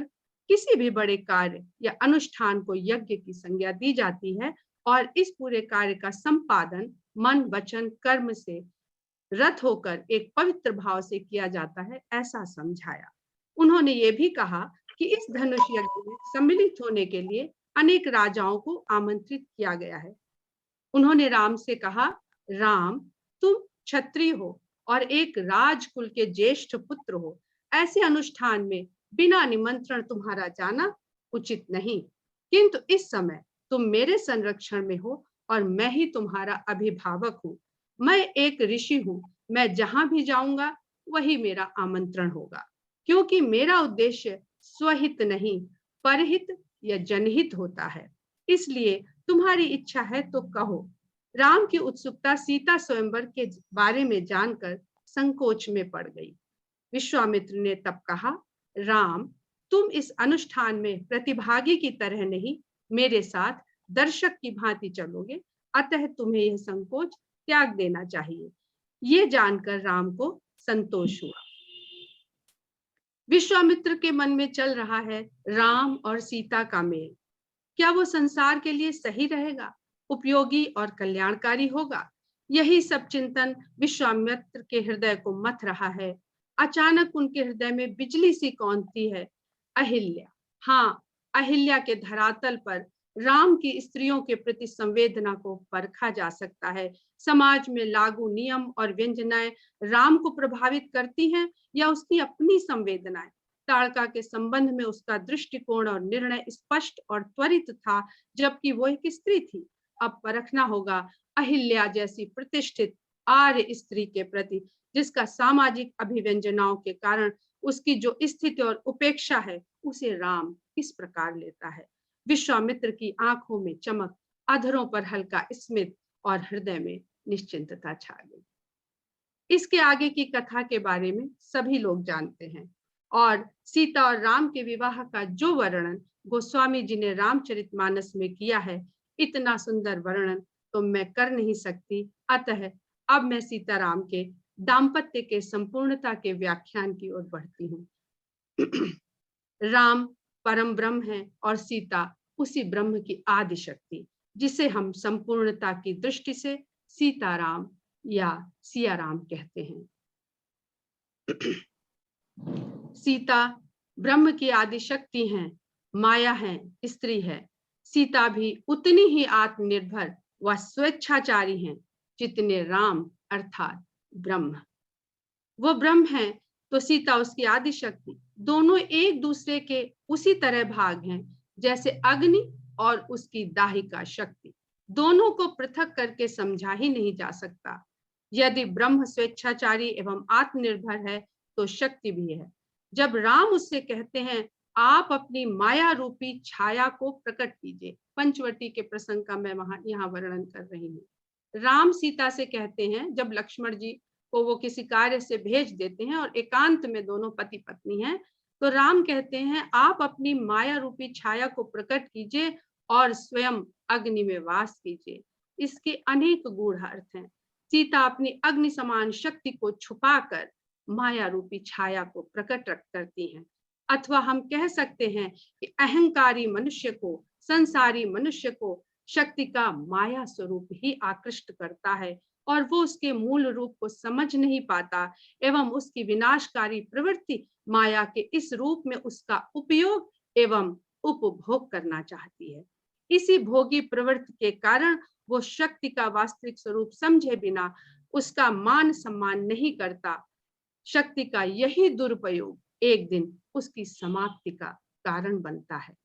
Speaker 8: किसी भी बड़े कार्य या अनुष्ठान को यज्ञ की संज्ञा दी जाती है, और इस पूरे कार्य का संपादन मन वचन कर्म से रत होकर एक पवित्र भाव से किया जाता है, ऐसा समझाया। उन्होंने ये भी कहा कि इस धनुष यज्ञ में सम्मिलित होने के लिए अनेक राजाओं को आमंत्रित किया गया है। उन्होंने राम से कहा, राम तुम क्षत्रिय हो और एक राजकुल के ज्येष्ठ पुत्र हो, ऐसे अनुष्ठान में बिना निमंत्रण तुम्हारा जाना उचित नहीं, किंतु इस समय तुम मेरे संरक्षण में हो और मैं ही तुम्हारा अभिभावक हूँ। मैं एक ऋषि हूँ, मैं जहां भी जाऊंगा वही मेरा आमंत्रण होगा, क्योंकि मेरा उद्देश्य स्वहित नहीं परहित या जनहित होता है। इसलिए तुम्हारी इच्छा है तो कहो। राम की उत्सुकता सीता स्वयंवर के बारे में जानकर संकोच में पड़ गई। विश्वामित्र ने तब कहा, राम तुम इस अनुष्ठान में प्रतिभागी की तरह नहीं, मेरे साथ दर्शक की भांति चलोगे, अतः तुम्हें यह संकोच त्याग देना चाहिए। ये जानकर राम को संतोष हुआ। विश्वामित्र के मन में चल रहा है राम और सीता का मेल। क्या वो संसार के लिए सही रहेगा, उपयोगी और कल्याणकारी होगा? यही सब चिंतन विश्वामित्र के हृदय को मथ रहा है। अचानक उनके हृदय में बिजली सी कौंधती है। अहिल्या, हाँ, अहिल्या के धरातल पर राम की स्त्रियों के प्रति संवेदना को परखा जा सकता है। समाज में लागू नियम और व्यंजनाएं राम को प्रभावित करती हैं या उसकी अपनी संवेदनाएं? ताड़का के संबंध में उसका दृष्टिकोण और निर्णय स्पष्ट और त्वरित था, जबकि वो एक स्त्री थी। अब परखना होगा अहिल्या जैसी प्रतिष्ठित आर्य स्त्री के प्रति, जिसका सामाजिक अभिव्यंजनाओं के कारण उसकी जो स्थिति और उपेक्षा है, उसे राम किस प्रकार लेता है। विश्वामित्र की आंखों में चमक, अधरों पर हल्का स्मित और हृदय में निश्चिंतता छा गई। इसके आगे की कथा के बारे में सभी लोग जानते हैं। और सीता और राम के विवाह का जो वर्णन गोस्वामी जी ने रामचरितमानस में किया है, इतना सुंदर वर्णन तो मैं कर नहीं सकती। अतः अब मैं सीताराम के दाम्पत्य के संपूर्णता के व्याख्यान की ओर बढ़ती हूँ। राम परम ब्रह्म है और सीता उसी ब्रह्म की आदि शक्ति, जिसे हम संपूर्णता की दृष्टि से सीताराम या सियाराम कहते हैं। सीता ब्रह्म की आदि शक्ति हैं, माया है, स्त्री है। सीता भी उतनी ही आत्मनिर्भर व स्वेच्छाचारी हैं जितने राम अर्थात ब्रह्म। वो ब्रह्म है तो सीता उसकी आदि शक्ति, दोनों एक दूसरे के उसी तरह भाग हैं जैसे अग्नि और उसकी दाहिका शक्ति। दोनों को पृथक करके समझा ही नहीं जा सकता। यदि ब्रह्म स्वेच्छाचारी एवं आत्मनिर्भर है तो शक्ति भी है। जब राम उससे कहते हैं आप अपनी माया रूपी छाया को प्रकट कीजिए, पंचवटी के प्रसंग का मैं यहाँ वर्णन कर रही हूँ। राम सीता से कहते हैं, जब लक्ष्मण जी को वो किसी कार्य से भेज देते हैं और एकांत में दोनों पति पत्नी हैं, तो राम कहते हैं आप अपनी माया रूपी छाया को प्रकट कीजिए और स्वयं अग्नि में वास कीजिए। इसके अनेक गूढ़ अर्थ हैं। सीता अपनी अग्नि समान शक्ति को छुपाकर माया रूपी छाया को प्रकट करती हैं। अथवा हम कह सकते हैं कि अहंकारी मनुष्य को, संसारी मनुष्य को शक्ति का माया स्वरूप ही आकृष्ट करता है और वो उसके मूल रूप को समझ नहीं पाता एवं उसकी विनाशकारी प्रवृत्ति माया के इस रूप में उसका उपयोग एवं उपभोग करना चाहती है। इसी भोगी प्रवृत्ति के कारण वो शक्ति का वास्तविक स्वरूप समझे बिना उसका मान सम्मान नहीं करता। शक्ति का यही दुरुपयोग एक दिन उसकी समाप्ति का कारण बनता है।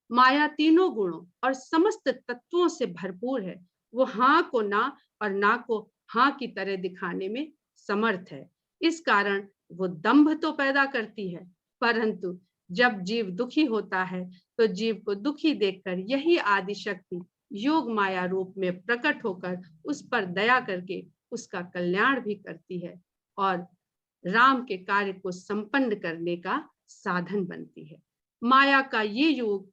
Speaker 8: माया तीनों गुणों और समस्त तत्वों से भरपूर है। वो हाँ को ना और ना को हाँ की तरह दिखाने में समर्थ है। इस कारण वो दंभ तो पैदा करती है, परंतु जब जीव दुखी होता है तो जीव को दुखी देखकर यही आदि शक्ति योग माया रूप में प्रकट होकर उस पर दया करके उसका कल्याण भी करती है और राम के कार्य को संपन्न करने का साधन बनती है। माया का ये योग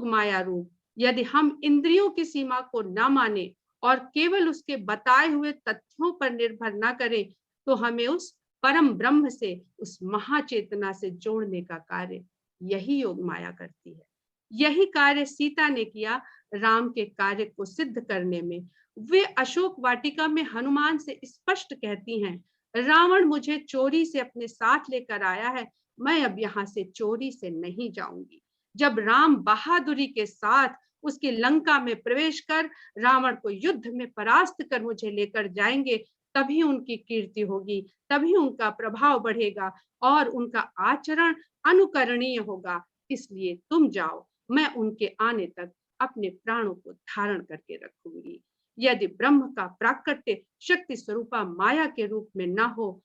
Speaker 8: माया रूप यदि हम इंद्रियों की सीमा को न माने और केवल उसके बताए हुए तथ्यों पर निर्भर न करें, तो हमें उस परम ब्रह्म से, उस महाचेतना से जोड़ने का कार्य यही योग माया करती है। यही कार्य सीता ने किया राम के कार्य को सिद्ध करने में। वे अशोक वाटिका में हनुमान से स्पष्ट कहती हैं, रावण मुझे चोरी से अपने साथ लेकर आया है, मैं अब यहाँ से चोरी से नहीं जाऊंगी। जब राम बहादुरी के साथ उसकी लंका में प्रवेश कर रावण को युद्ध में परास्त कर मुझे लेकर जाएंगे, तभी उनकी कीर्ति होगी, तभी उनका प्रभाव बढ़ेगा और उनका आचरण अनुकरणीय होगा। इसलिए तुम जाओ, मैं उनके आने तक अपने प्राणों को धारण करके रखूंगी। यदि ब्रह्म का प्राकट्य शक्ति स्वरूपा माया के रूप में न हो,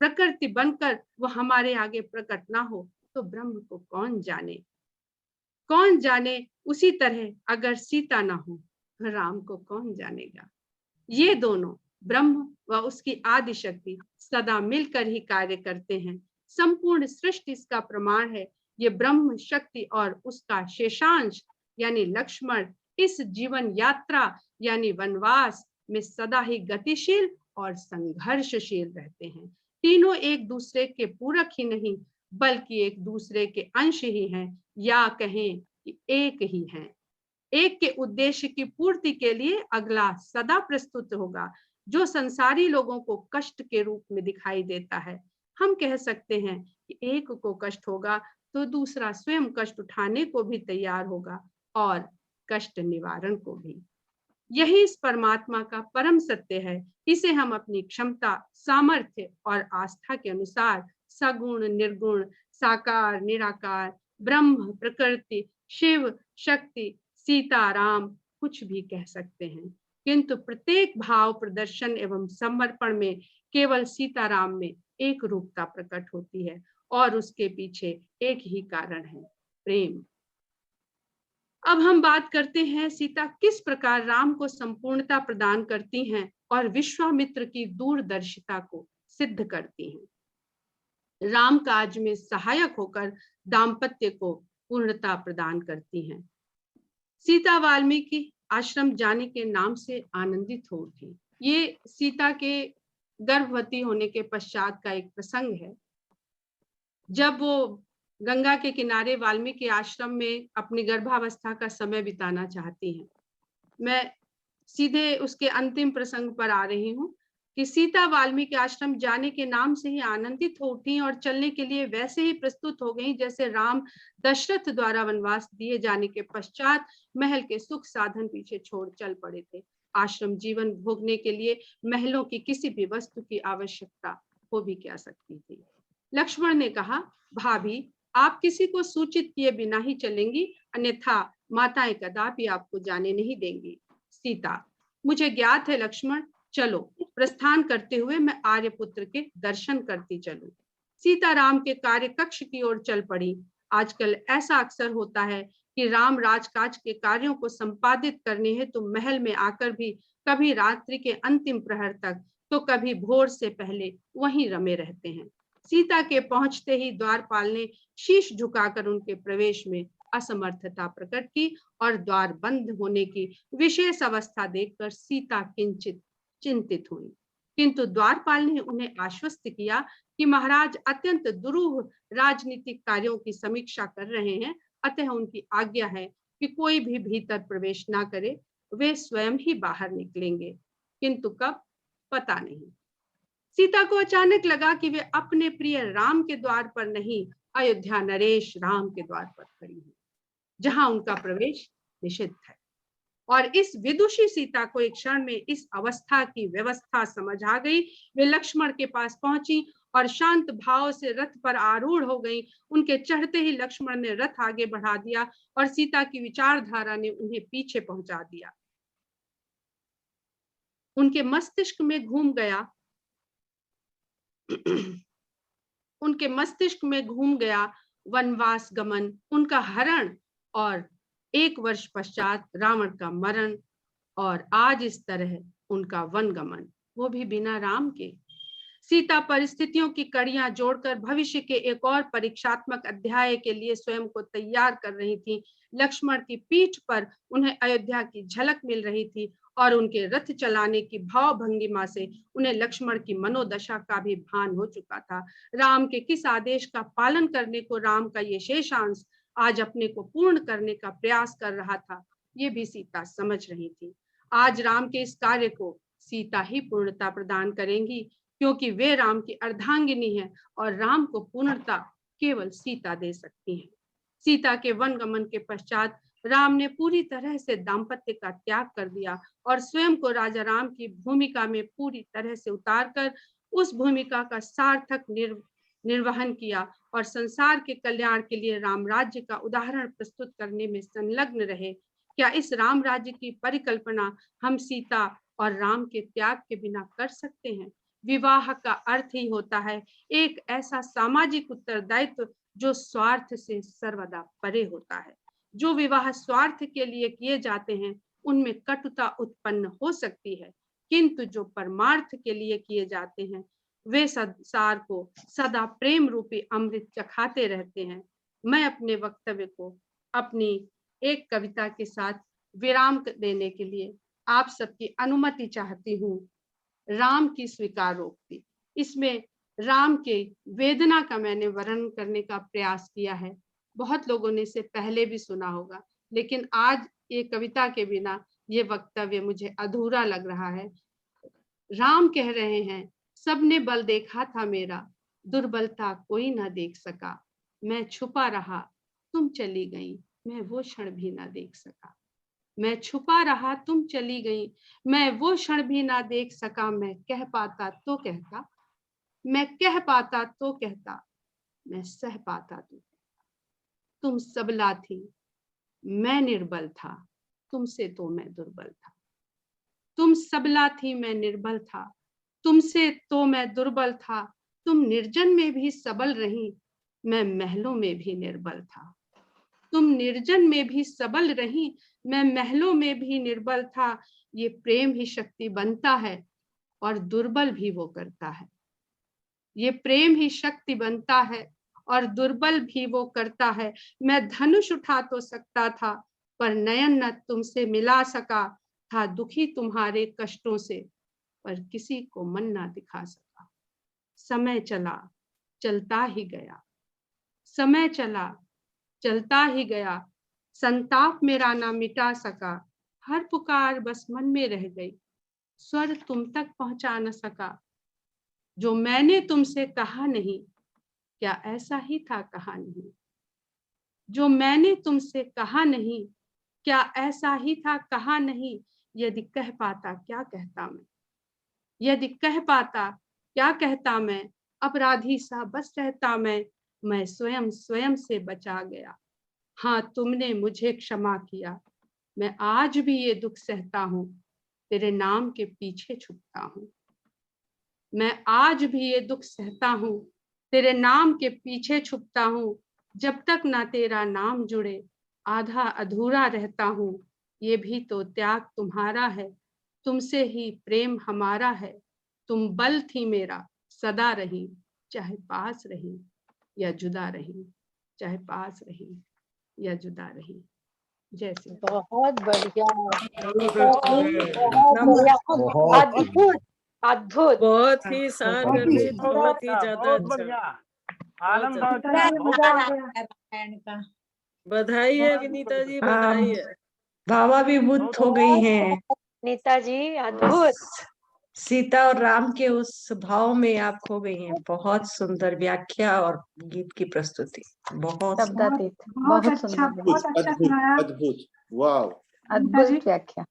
Speaker 8: प्रकृति बनकर वो हमारे आगे प्रकट ना हो, तो ब्रह्म को कौन जाने। उसी तरह अगर सीता ना हो तो राम को कौन जानेगा। ये दोनों ब्रह्म व उसकी आदि शक्ति सदा मिलकर ही कार्य करते हैं। संपूर्ण सृष्टि इसका प्रमाण है। ये ब्रह्म शक्ति और उसका शेषांश यानी लक्ष्मण इस जीवन यात्रा यानी वनवास में सदा ही गतिशील और संघर्षशील रहते हैं। तीनों एक दूसरे के पूरक ही नहीं बल्कि एक दूसरे के अंश ही हैं, या कहें कि एक ही हैं। एक के उद्देश्य की पूर्ति के लिए अगला सदा प्रस्तुत होगा, जो संसारी लोगों को कष्ट के रूप में दिखाई देता है। हम कह सकते हैं कि एक को कष्ट होगा तो दूसरा स्वयं कष्ट उठाने को भी तैयार होगा और कष्ट निवारण को भी। यही इस परमात्मा का परम सत्य है। इसे हम अपनी क्षमता, सामर्थ्य और आस्था के अनुसार सगुण, निर्गुण, साकार, निराकार, ब्रह्म, प्रकृति, शिव, शक्ति, सीता, राम कुछ भी कह सकते हैं, किंतु प्रत्येक भाव प्रदर्शन एवं समर्पण में केवल सीताराम में एक रूपता प्रकट होती है और उसके पीछे एक ही कारण है, प्रेम। अब हम बात करते हैं सीता किस प्रकार राम को संपूर्णता प्रदान करती हैं और विश्वामित्र की दूरदर्शिता को सिद्ध करती हैं। राम काज में सहायक होकर दाम्पत्य को पूर्णता प्रदान करती हैं। सीता वाल्मीकि आश्रम जाने के नाम से आनंदित हो उठी। ये सीता के गर्भवती होने के पश्चात का एक प्रसंग है, जब वो गंगा के किनारे वाल्मीकि आश्रम में अपनी गर्भावस्था का समय बिताना चाहती हैं। मैं सीधे उसके अंतिम प्रसंग पर आ रही हूँ कि सीता वाल्मीकि आश्रम जाने के नाम से ही आनंदित हो उठी और चलने के लिए वैसे ही प्रस्तुत हो गई जैसे राम दशरथ द्वारा वनवास दिए जाने के पश्चात महल के सुख साधन पीछे छोड़ चल पड़े थे। आश्रम जीवन भोगने के लिए महलों की किसी भी वस्तु की आवश्यकता हो भी क्या सकती थी। लक्ष्मण ने कहा, भाभी आप किसी को सूचित किए बिना ही चलेंगी, अन्यथा माताएं कदापि आपको जाने नहीं देंगी। सीता, मुझे ज्ञात है लक्ष्मण, चलो प्रस्थान करते हुए मैं आर्यपुत्र के दर्शन करती चलूं। सीता राम के कार्य कक्ष की ओर चल पड़ी। आजकल ऐसा अक्सर होता है कि राम राजकाज के कार्यों को संपादित करने हेतु तो महल में आकर भी कभी रात्रि के अंतिम प्रहर तक तो कभी भोर से पहले वहीं रमे रहते हैं। सीता के पहुंचते ही द्वारपाल ने शीश झुकाकर उनके प्रवेश में असमर्थता प्रकट की और द्वार बंद होने की विशेष अवस्था देखकर सीता किंचित चिंतित हुई, किंतु द्वारपाल ने उन्हें आश्वस्त किया कि महाराज अत्यंत दुरूह राजनीतिक कार्यों की समीक्षा कर रहे हैं, अतः उनकी आज्ञा है कि कोई भी भीतर प्रवेश ना करे, वे स्वयं ही बाहर निकलेंगे, किंतु कब पता नहीं। सीता को अचानक लगा कि वे अपने प्रिय राम के द्वार पर नहीं, अयोध्या नरेश राम के द्वार पर खड़ी है, जहां उनका प्रवेश निषिद्ध है। और इस विदुषी सीता को एक क्षण में इस अवस्था की व्यवस्था समझ आ गई। वे लक्ष्मण के पास पहुंची और शांत भाव से रथ पर आरूढ़ हो गई। उनके चढ़ते ही लक्ष्मण ने रथ आगे बढ़ा दिया और सीता की विचारधारा ने उन्हें पीछे पहुंचा दिया। उनके मस्तिष्क में घूम गया वनवास गमन, उनका हरण और 1 वर्ष पश्चात रावण का मरण, और आज इस तरह उनका वन गमन, वो भी बिना राम के। सीता परिस्थितियों की कड़ियां जोड़कर भविष्य के एक और परीक्षात्मक अध्याय के लिए स्वयं को तैयार कर रही थी। लक्ष्मण की पीठ पर उन्हें अयोध्या की झलक मिल रही थी और उनके रथ चलाने की भाव भंगिमा से उन्हें लक्ष्मण की मनोदशा का भी भान हो चुका था। राम के किस आदेश का पालन करने को राम का ये शेषांश आज अपने को पूर्ण करने का प्रयास कर रहा था, ये भी सीता समझ रही थी। आज राम के इस कार्य को सीता ही पूर्णता प्रदान करेंगी, क्योंकि वे राम की अर्धांगिनी है और राम को पूर्णता केवल सीता दे सकती है। सीता के वन गमन के पश्चात राम ने पूरी तरह से दाम्पत्य का त्याग कर दिया और स्वयं को राजा राम की भूमिका में पूरी तरह से उतारकर उस भूमिका का सार्थक निर्वहन किया और संसार के कल्याण के लिए राम राज्य का उदाहरण प्रस्तुत करने में संलग्न रहे। क्या इस राम राज्य की परिकल्पना हम सीता और राम के त्याग के बिना कर सकते हैं? विवाह का अर्थ ही होता है एक ऐसा सामाजिक उत्तरदायित्व जो स्वार्थ से सर्वदा परे होता है। जो विवाह स्वार्थ के लिए किए जाते हैं उनमें कटुता उत्पन्न हो सकती है, किंतु जो परमार्थ के लिए किए जाते हैं वे संसार को सदा प्रेम रूपी अमृत चखाते रहते हैं। मैं अपने वक्तव्य को अपनी एक कविता के साथ विराम देने के लिए आप सबकी अनुमति चाहती हूँ। राम की स्वीकारोक्ति। इसमें राम के वेदना का मैंने वर्णन करने का प्रयास किया है। बहुत लोगों ने इसे पहले भी सुना होगा, लेकिन आज ये कविता के बिना ये वक्तव्य मुझे अधूरा लग रहा है। राम कह रहे हैं, सबने बल देखा था मेरा, दुर्बलता कोई ना देख सका। मैं छुपा रहा, तुम चली गई, मैं वो क्षण भी ना देख सका। मैं छुपा रहा, तुम चली गई, मैं वो क्षण भी ना देख सका। मैं कह पाता तो कहता, मैं कह पाता तो कहता, मैं सह पाता तो कहता। तुम सबला थी, मैं निर्बल था, तुमसे तो मैं दुर्बल था। तुम सबला थी, मैं निर्बल था, तुमसे तो मैं दुर्बल था। तुम निर्जन में भी सबल रही, मैं महलों में भी निर्बल था। तुम निर्जन में भी सबल रही, मैं महलों में भी निर्बल था। ये प्रेम ही शक्ति बनता है, और दुर्बल भी वो करता है। ये प्रेम ही शक्ति बनता है और दुर्बल भी वो करता है। मैं धनुष उठा तो सकता था, पर नयन न तुमसे मिला सका था। दुखी तुम्हारे कष्टों से, पर किसी को मन ना दिखा सका। समय चला, चलता ही गया। समय चला, चलता ही गया। संताप मेरा ना मिटा सका। हर पुकार बस मन में रह गई। स्वर तुम तक पहुंचा न सका। जो मैंने तुमसे कहा नहीं, क्या ऐसा ही था कहा नहीं। जो मैंने तुमसे कहा नहीं, क्या ऐसा ही था कहा नहीं। यदि कह पाता क्या कहता मैं, यदि कह पाता क्या कहता मैं। अपराधी सा बस रहता मैं स्वयं स्वयं से बचा गया। हाँ, तुमने मुझे क्षमा किया। मैं आज भी ये दुख सहता हूँ, तेरे नाम के पीछे छुपता हूँ। मैं आज भी ये दुख सहता हूँ, तेरे नाम के पीछे छुपता हूँ। जब तक ना तेरा नाम जुड़े, आधा अधूरा रहता हूँ। ये भी तो त्याग तुम्हारा है, तुमसे ही प्रेम हमारा है। तुम बल थी मेरा सदा रही, चाहे पास रही या जुदा रही, चाहे पास रही या जुदा रही। जैसे
Speaker 3: बहुत बढ़िया,
Speaker 5: बहुत
Speaker 3: बहुत अद्भुत अद्भुत।
Speaker 5: बहुत ही सारगर्भित, बहुत ही ज्यादा अच्छा।
Speaker 9: बढ़िया,
Speaker 5: बहुत
Speaker 9: आलमबाग
Speaker 5: ज्यादा।
Speaker 9: का
Speaker 7: मजा आ गया रामायण का।
Speaker 5: बधाई है विनीता जी, बधाई है।
Speaker 10: भावाभिभूत हो गई हैं।
Speaker 3: नीता जी अद्भुत।
Speaker 10: सीता और राम के उस भाव में आप खो गई हैं। बहुत सुंदर व्याख्या और गीत की प्रस्तुति, बहुत सुंदर।
Speaker 1: शब्दातीत, बहुत अच्छा सुनाया
Speaker 6: अद्भुत, वाह,
Speaker 1: नीता जी।
Speaker 3: व्याख्या,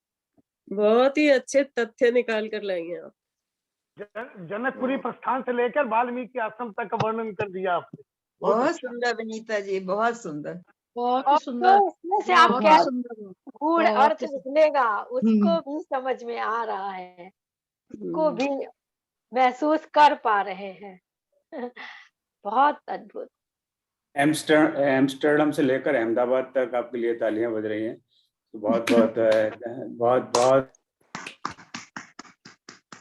Speaker 5: बहुत ही अच्छे तथ्य निकाल कर लाई हैं आप।
Speaker 9: जनकपुरी प्रस्थान से लेकर वाल्मीकि आश्रम तक का वर्णन कर दिया आपने।
Speaker 11: बहुत सुंदर विनीता जी, बहुत सुंदर।
Speaker 8: बहुत
Speaker 3: और
Speaker 8: सुंदर,
Speaker 3: तो इसमें से आप
Speaker 8: बहुत
Speaker 3: क्या
Speaker 8: सुंदर।
Speaker 3: गूढ़
Speaker 8: बहुत
Speaker 3: अर्थ निकलेगा उसको भी समझ में आ रहा है, उसको भी महसूस कर पा रहे हैं। बहुत अद्भुत।
Speaker 2: एम्स्टर्डम से लेकर अहमदाबाद तक आपके लिए तालियां बज रही हैं। तो बहुत बहुत बहुत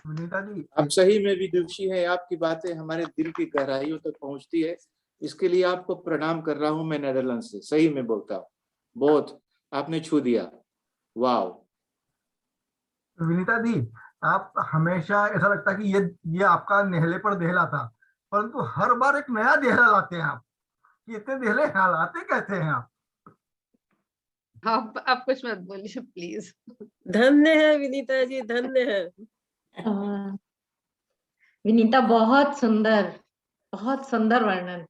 Speaker 9: विनीता जी,
Speaker 6: आप सही में विदुषी है। आपकी बातें हमारे दिल की गहराइयों तक पहुंचती है। इसके लिए आपको प्रणाम कर रहा हूं मैं नेदरलैंड से। सही में बोलता हूँ, बहुत आपने छू दिया। वाह
Speaker 9: विनीता जी, आप हमेशा ऐसा लगता है कि ये आपका नेहले पर देहला था, परंतु हर बार एक नया देहला लाते हैं आप। ये इतने देहले लाते कैसे हैं आप?
Speaker 8: आप कुछ मत बोलिए प्लीज।
Speaker 5: धन्य है विनीता जी, धन्य है।
Speaker 10: विनीता, बहुत सुंदर वर्णन।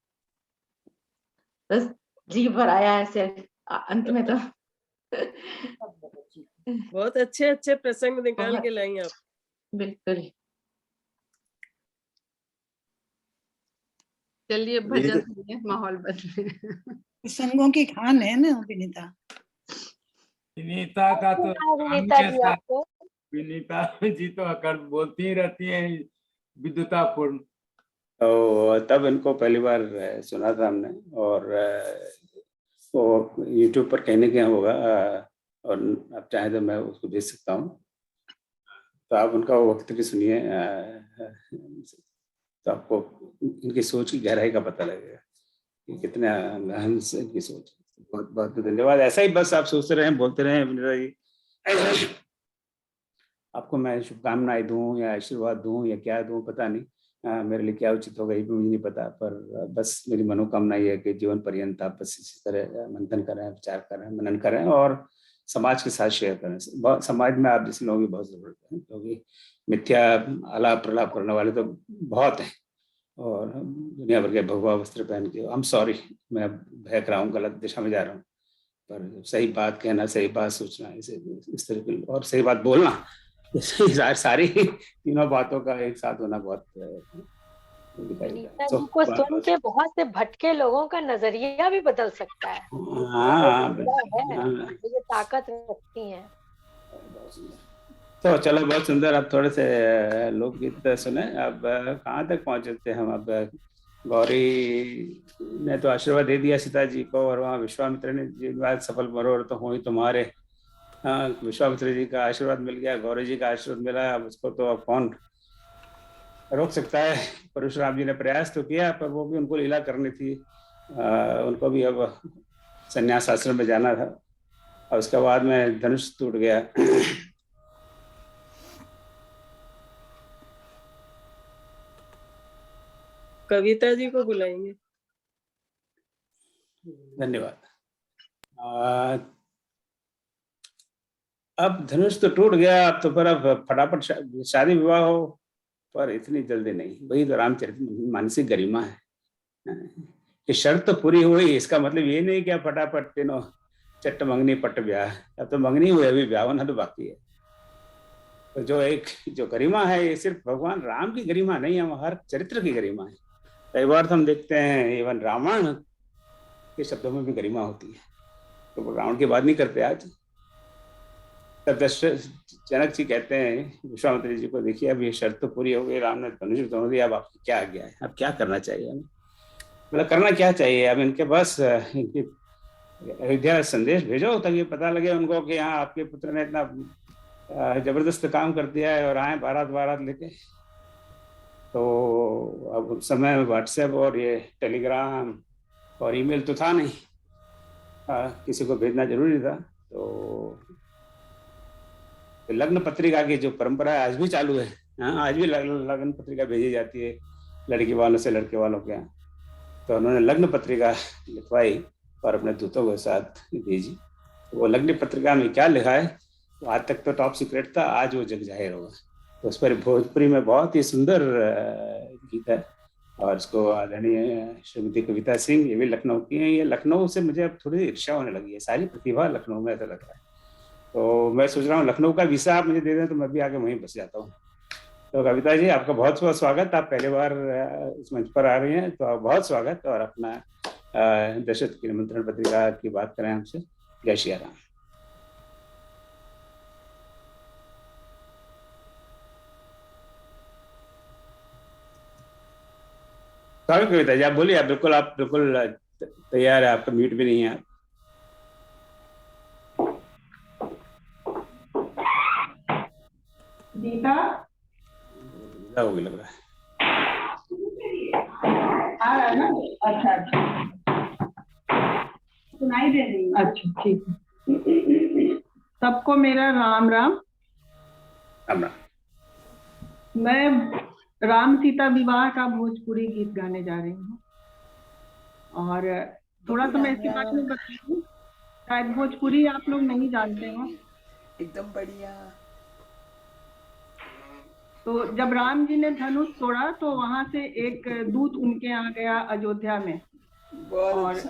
Speaker 10: बस जी भर आया ऐसे अंत में तो।
Speaker 5: बहुत अच्छे अच्छे प्रसंग निकाल के लाई आप।
Speaker 10: बिल्कुल।
Speaker 8: चलिए भजन सुनिए, माहौल बदले।
Speaker 7: संगों की खान है ना विनीता।
Speaker 12: विनीता का तो
Speaker 3: विनीता जी आपको,
Speaker 12: विनीता जी तो अकर बोलती ही रहती है विद्युतापूर्ण।
Speaker 2: तो तब इनको पहली बार सुना था हमने, और वो यूट्यूब पर कहने के होगा, और आप चाहे तो मैं उसको भेज सकता हूँ। तो आप उनका वो वक्त भी सुनिए, तो आपको इनकी सोच की गहराई का पता लगेगा कि कितने गहन से इनकी सोच। बहुत बहुत धन्यवाद। ऐसा ही बस आप सोचते रहें, बोलते रहें विनीता जी। आपको मैं शुभकामनाएं दूं या आशीर्वाद दूं या क्या दूं पता नहीं, मेरे लिए क्या उचित होगा ये भी मुझे नहीं पता, पर बस मेरी मनोकामना ये है कि जीवन पर्यंत आप बस इसी तरह मंथन करें, विचार करें, मनन करें और समाज के साथ शेयर करें। समाज में आप जैसे लोगों की बहुत जरूरत है, क्योंकि मिथ्या आलाप प्रलाप करने वाले तो बहुत हैं, और दुनिया भर के भगवा वस्त्र पहन के। आई एम सॉरी, मैं बहक रहा हूँ, गलत दिशा में जा रहा हूँ, पर सही बात कहना, सही बात सोचना, इस तरह की और सही बात बोलना, सारी तीनों बातों का एक साथ होना बहुत
Speaker 3: विनीता जी को सुन के बहुत से भटके लोगों का नजरिया भी बदल सकता है। ये ताकत रखती है।
Speaker 2: तो चलो, बहुत सुंदर। अब थोड़े से लोकगीत सुने। अब कहाँ तक पहुंचे थे हम? अब गौरी ने तो आशीर्वाद दे दिया सीता जी को, और वहाँ विश्वामित्र ने जी बात सफल मनोरथ तो हो ही तुम्हारे। हाँ, विश्वामित्र जी का आशीर्वाद मिल गया, गौरी जी का आशीर्वाद मिला। अब उसको तो अब कौन रोक सकता है। परशुराम जी ने प्रयास तो किया, पर वो भी उनको लीला करनी थी। उनको भी अब संन्यास आश्रम में जाना था, और उसके बाद में धनुष टूट गया।
Speaker 5: कविता जी को बुलाएंगे।
Speaker 2: धन्यवाद। अब धनुष तो टूट गया, अब तो पर अब फटाफट शादी विवाह हो, पर इतनी जल्दी नहीं। वही तो रामचरित मानसिक गरिमा है कि शर्त तो पूरी हुई, इसका मतलब ये नहीं कि आप फटाफट तीनों चट्ट मंगनी पट्ट ब्याह। अब तो मंगनी हुई, अभी ब्याह होना तो बाकी है। तो जो गरिमा है, ये सिर्फ भगवान राम की गरिमा नहीं है, हर चरित्र की गरिमा है। कई बार तो हम देखते हैं इवन रावण के शब्दों में भी गरिमा होती है, तो रावण की बात नहीं करते आज। तब जनक जी कहते हैं विश्वामित्र जी को, देखिए अब ये शर्त तो पूरी हो गई, राम ने धनुष तोड़ दिया, अब आपको क्या आज्ञा है, अब क्या करना चाहिए हमें? मतलब करना क्या चाहिए अब इनके पास? इनकी अयोध्या संदेश भेजो ताकि पता लगे उनको कि हाँ आपके पुत्र ने इतना जबरदस्त काम कर दिया है, और आए बारात लेके। तो अब उस समय व्हाट्सएप और ये टेलीग्राम और ईमेल तो था नहीं, किसी को भेजना जरूरी था। तो लग्न पत्रिका की जो परंपरा आज भी चालू है, आज भी लग्न पत्रिका भेजी जाती है लड़की वालों से लड़के वालों के यहाँ। तो उन्होंने लग्न पत्रिका लिखवाई और अपने दूतों के साथ भेजी। तो वो लग्न पत्रिका में क्या लिखा है, तो आज तक तो टॉप सीक्रेट था, आज वो जग जाहिर होगा। तो उस पर भोजपुरी में बहुत ही सुंदर गीत है, और इसको आदरणीय श्रीमती कविता सिंह, ये भी लखनऊ की हैं। ये लखनऊ से मुझे अब थोड़ी ईर्ष्या होने लगी है, सारी प्रतिभा लखनऊ में ऐसा लग रहा है। तो मैं सोच रहा हूँ लखनऊ का वीसा आप मुझे दे दें तो मैं भी आके वहीं बस जाता हूँ। तो कविता जी, आपका बहुत बहुत स्वागत। आप पहली बार इस मंच पर आ रही हैं, तो बहुत स्वागत। और अपना दशरथ की निमंत्रण पत्रिका की बात करें हमसे। जय श्री राम। स्वागत कविता जी, आप बोलिए। आप बिल्कुल तैयार है, आपका म्यूट भी नहीं है।
Speaker 7: दीपा
Speaker 2: होगी लग रहा है।
Speaker 7: आ रहा है ना? अच्छा सुनाई दे रही है। अच्छा ठीक है। सबको मेरा राम राम।
Speaker 2: राम राम।
Speaker 7: मैं राम सीता विवाह का भोजपुरी गीत गाने जा रही हूँ, और थोड़ा सा मैं इसके बारे में बता दूं। शायद भोजपुरी आप लोग नहीं जानते हो।
Speaker 4: एकदम बढ़िया।
Speaker 7: तो जब राम जी ने धनुष तोड़ा तो वहां से एक दूत उनके यहाँ गया अयोध्या में, और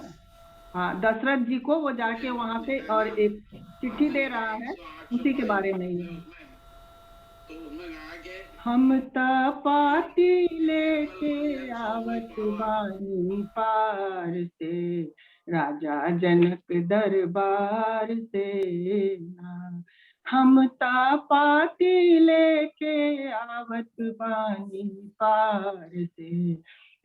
Speaker 7: हाँ दशरथ जी को वो जाके वहां से और एक चिट्ठी दे रहा है, उसी के बारे में ही। हम पाती लेके आवत बानी पार से, राजा जनक दरबार से ना। हम पाती लेके आवत बानी पार से,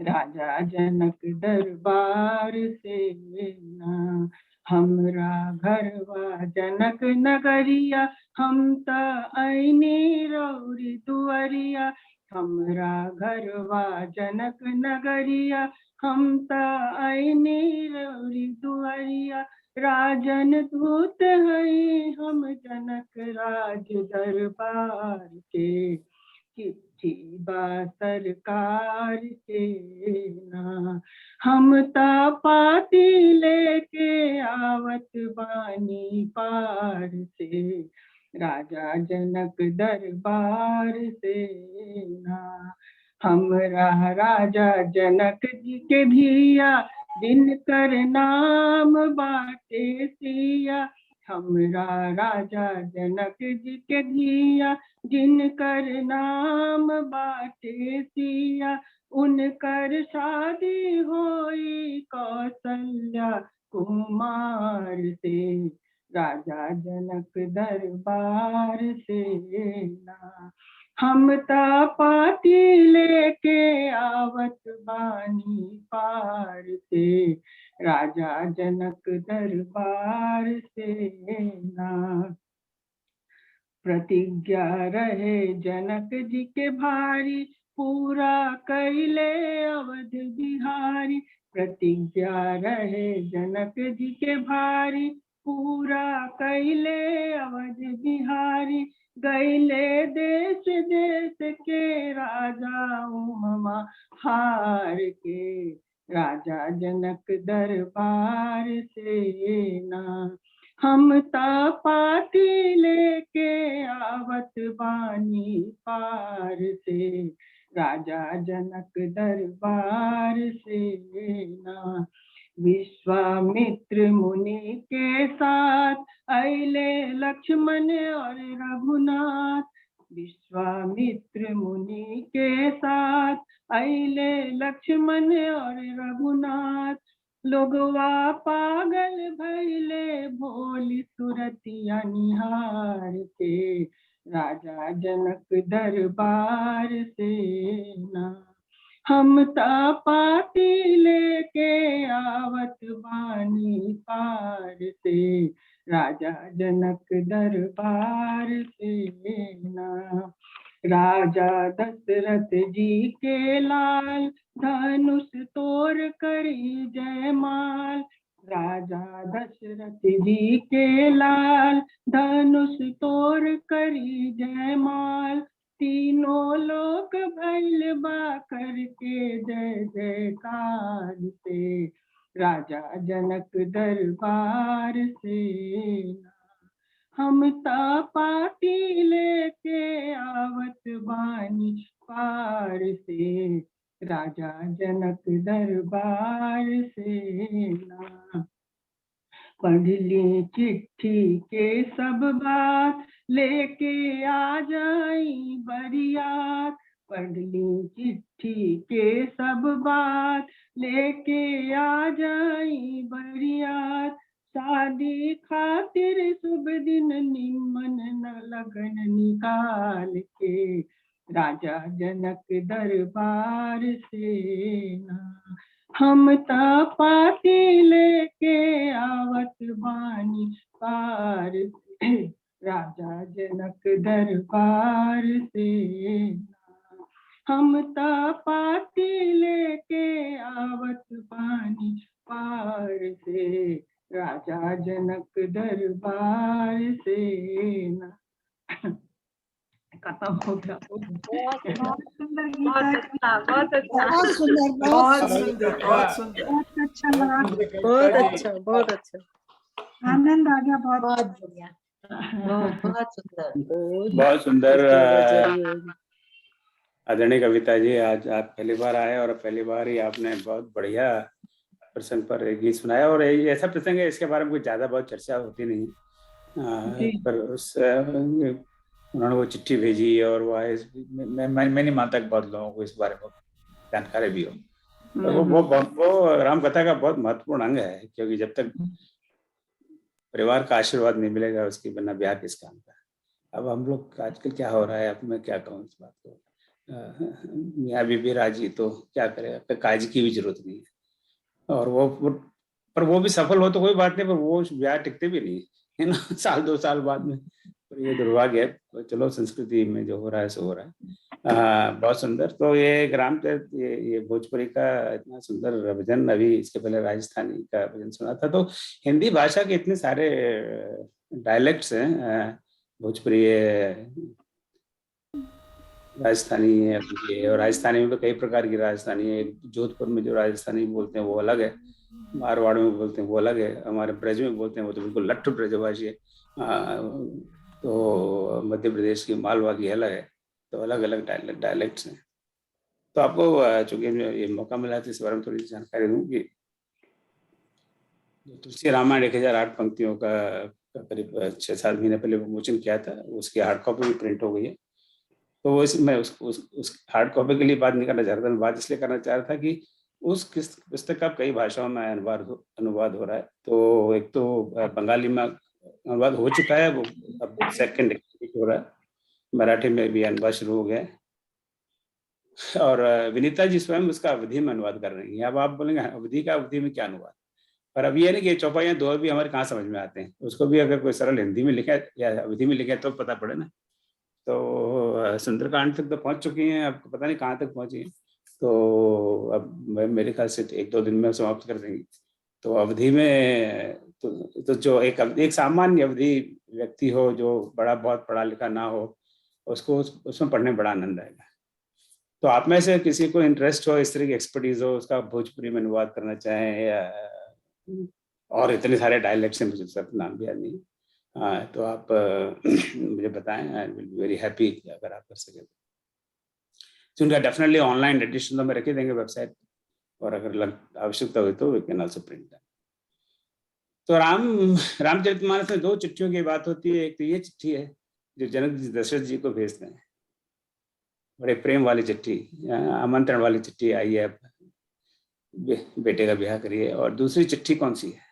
Speaker 7: राजा जनक दरबार से ना। हमरा घरवा जनक नगरिया, हम त आईनी रौरी दुअरिया। हमरा घरवा जनक नगरिया, हम त आईनी रौरी दुअरिया। राजन दूत हई हम जनक राज दरबार के, चिट्ठी बा सरकार के ना। हम पाती लेके आवत बानी पार से, राजा जनक दरबार से ना। हमरा राजा जनक जी के धिया, जिनकर नाम बाटे सिया। हमरा राजा जनक जी के धिया, जिनकर नाम बाटे सिया। उनकर शादी होई कौशल्या कुमार से, राजा जनक दरबार से ना। हम पाती लेके आवत बानी पार से, राजा जनक दरबार से ना। प्रतिज्ञा रहे जनक जी के भारी, पूरा कैले अवध बिहारी, प्रतिज्ञा रहे जनक जी के भारी, पूरा कैले अवध बिहारी, गैले देश देश के राजा उमा हार के, राजा जनक दरबार से ना। हम ता पाती लेके आवत बानी पार से, राजा जनक दरबार से ना। विश्वामित्र मुनि के साथ अइले लक्ष्मण और रघुनाथ, विश्वामित्र मुनि के साथ अइले लक्ष्मण और रघुनाथ, लोगवा पागल भइले भोली सुरतिया निहार के, राजा जनक दरबार से ना। हम ता पाती लेके आवत बानी पार से, राजा जनक दरबार से ना। राजा दशरथ जी के लाल, धनुष तोड़ करी जयमाल, राजा दशरथ जी के लाल, धनुष तोड़ करी जयमाल, तीनों लोक भैल बा करके जय जयकार से, राजा जनक दरबार से ना। हम ता पाती लेके आवत बानी पार से, राजा जनक दरबार से ना। पढ़ ली चिट्ठी के सब बात, लेके आ जाई बरियात, पढ़ ली चिट्ठी के सब बात, लेके आ जाई बरियात, शादी खातिर शुभ दिन निमन न लगन निकाल के, राजा जनक दरबार से ना। हम ता पाती लेके आवत बानी पार से, राजा जनक दरबार से ना। हम ता पाती लेके आवत बानी पार से, राजा जनक दरबार से ना। खत्म हो गया।
Speaker 3: बहुत
Speaker 1: सुंदर
Speaker 3: बहुत
Speaker 1: गीता,
Speaker 3: अच्छा, बहुत अच्छा।
Speaker 11: बहुत सुंदर,
Speaker 4: बहुत सुंदर, बहुत सुंदर।
Speaker 1: बहुत अच्छा लगा,
Speaker 5: बहुत अच्छा, बहुत अच्छा।
Speaker 1: आनंद आ गया बहुत।
Speaker 11: बहुत बढ़िया, बहुत सुंदर।
Speaker 2: बहुत सुंदर।
Speaker 5: जरूर।
Speaker 2: आदरणीय कविता जी, आज आप पहली बार आए और पहली बार ही आपने बहुत बढ़िया प्रसंग पर एक गीत सुनाया, और ये ऐसा प्रसंग है इसके बारे में कुछ ज्यादा बहुत चर्चा होती नहीं, पर उस उन्होंने वो चिट्ठी भेजी और वो आए, मैं नहीं मानता कि बहुत लोगों को इस बारे में जानकारी भी हो। तो वो राम कथा का बहुत महत्वपूर्ण अंग है, क्योंकि जब तक परिवार का आशीर्वाद नहीं मिलेगा उसकी बिना ब्याह किस काम का। अब हम लोग आजकल क्या हो रहा है, अब मैं क्या कहूँ इस बात को, मियाँ बीबी राजी तो क्या करेगा, फिर काजी की भी जरूरत नहीं है। और पर वो भी सफल हो तो कोई बात नहीं, पर वो ब्याह टिकते भी नहीं है ना, साल 2 साल बाद में। पर ये दुर्भाग्य है, चलो संस्कृति में जो हो रहा है सो हो रहा है। बहुत सुंदर। तो ये ग्रामचरित, ये भोजपुरी का इतना सुंदर भजन, अभी इसके पहले राजस्थानी का भजन सुना था। तो हिंदी भाषा के इतने सारे डायलेक्ट्स हैं, भोजपुरी है, राजस्थानी है, और राजस्थानी में तो कई प्रकार की राजस्थानी है। जोधपुर में जो राजस्थानी बोलते हैं वो अलग है, मारवाड़ में बोलते हैं वो अलग है, हमारे ब्रज में बोलते हैं वो तो बिल्कुल लट्ठ ब्रजभाषी है, तो मध्य प्रदेश की मालवा की अलग है। तो अलग अलग डायलेक्ट्स हैं। तो आपको चूंकि ये मौका मिला तो इस बारे में थोड़ी जानकारी दूं कि तुलसी रामायण 1008 पंक्तियों का करीब 6-7 महीने पहले विमोचन किया था, उसकी हार्ड कॉपी भी प्रिंट हो गई है। तो वो मैं उस हार्ड कॉपी के लिए बात नहीं करना चाह रहा था, मैं बात इसलिए करना चाह रहा था कि उस पुस्तक का कई भाषाओं में अनुवाद हो रहा है। तो एक तो बंगाली में अनुवाद हो चुका है, वो अब सेकंड हो रहा है, मराठी में भी अनुवाद शुरू हो गया है, और विनीता जी स्वयं उसका अवधि में अनुवाद कर रही हैं। अब आप बोलेंगे अवधि में क्या अनुवाद, पर अब ये नहीं कि चौपाइयाँ दोहे भी हमारे कहाँ समझ में आते हैं, उसको भी अगर कोई सरल हिंदी में लिखे या अवधि में लिखे तो पता पड़े ना। तो सुंदरकांड तक तो पहुंच चुकी हैं, अब पता नहीं कहाँ तक पहुंची हैं। तो अब मेरे ख्याल से 1-2 दिन में समाप्त कर देंगी। तो अवधि में तो जो एक सामान्य अवधि व्यक्ति हो जो बहुत पढ़ा लिखा ना हो, उसको उसमें पढ़ने में बड़ा आनंद आएगा। तो आप में से किसी को इंटरेस्ट हो, इस तरह की एक्सपर्टीज हो, उसका भोजपुरी में अनुवाद करना चाहें या और इतने सारे डायलेक्ट्स हैं, मुझे सब नाम भी याद नहीं, तो आप मुझे बताएं। I will be very happy अगर आप कर सकें तो। उनका डेफिनेटली ऑनलाइन एडिशन तो मैं रख देंगे वेबसाइट, और अगर आवश्यकता हुई तो we can also print that. तो रामचरितमानस में 2 चिट्ठियों की बात होती है। एक तो ये चिट्ठी है जो जनक जी दशरथ जी को भेजते हैं, बड़े प्रेम वाली चिट्ठी, आमंत्रण वाली चिट्ठी आई है, बेटे का ब्याह करिए। और दूसरी चिट्ठी कौन सी है,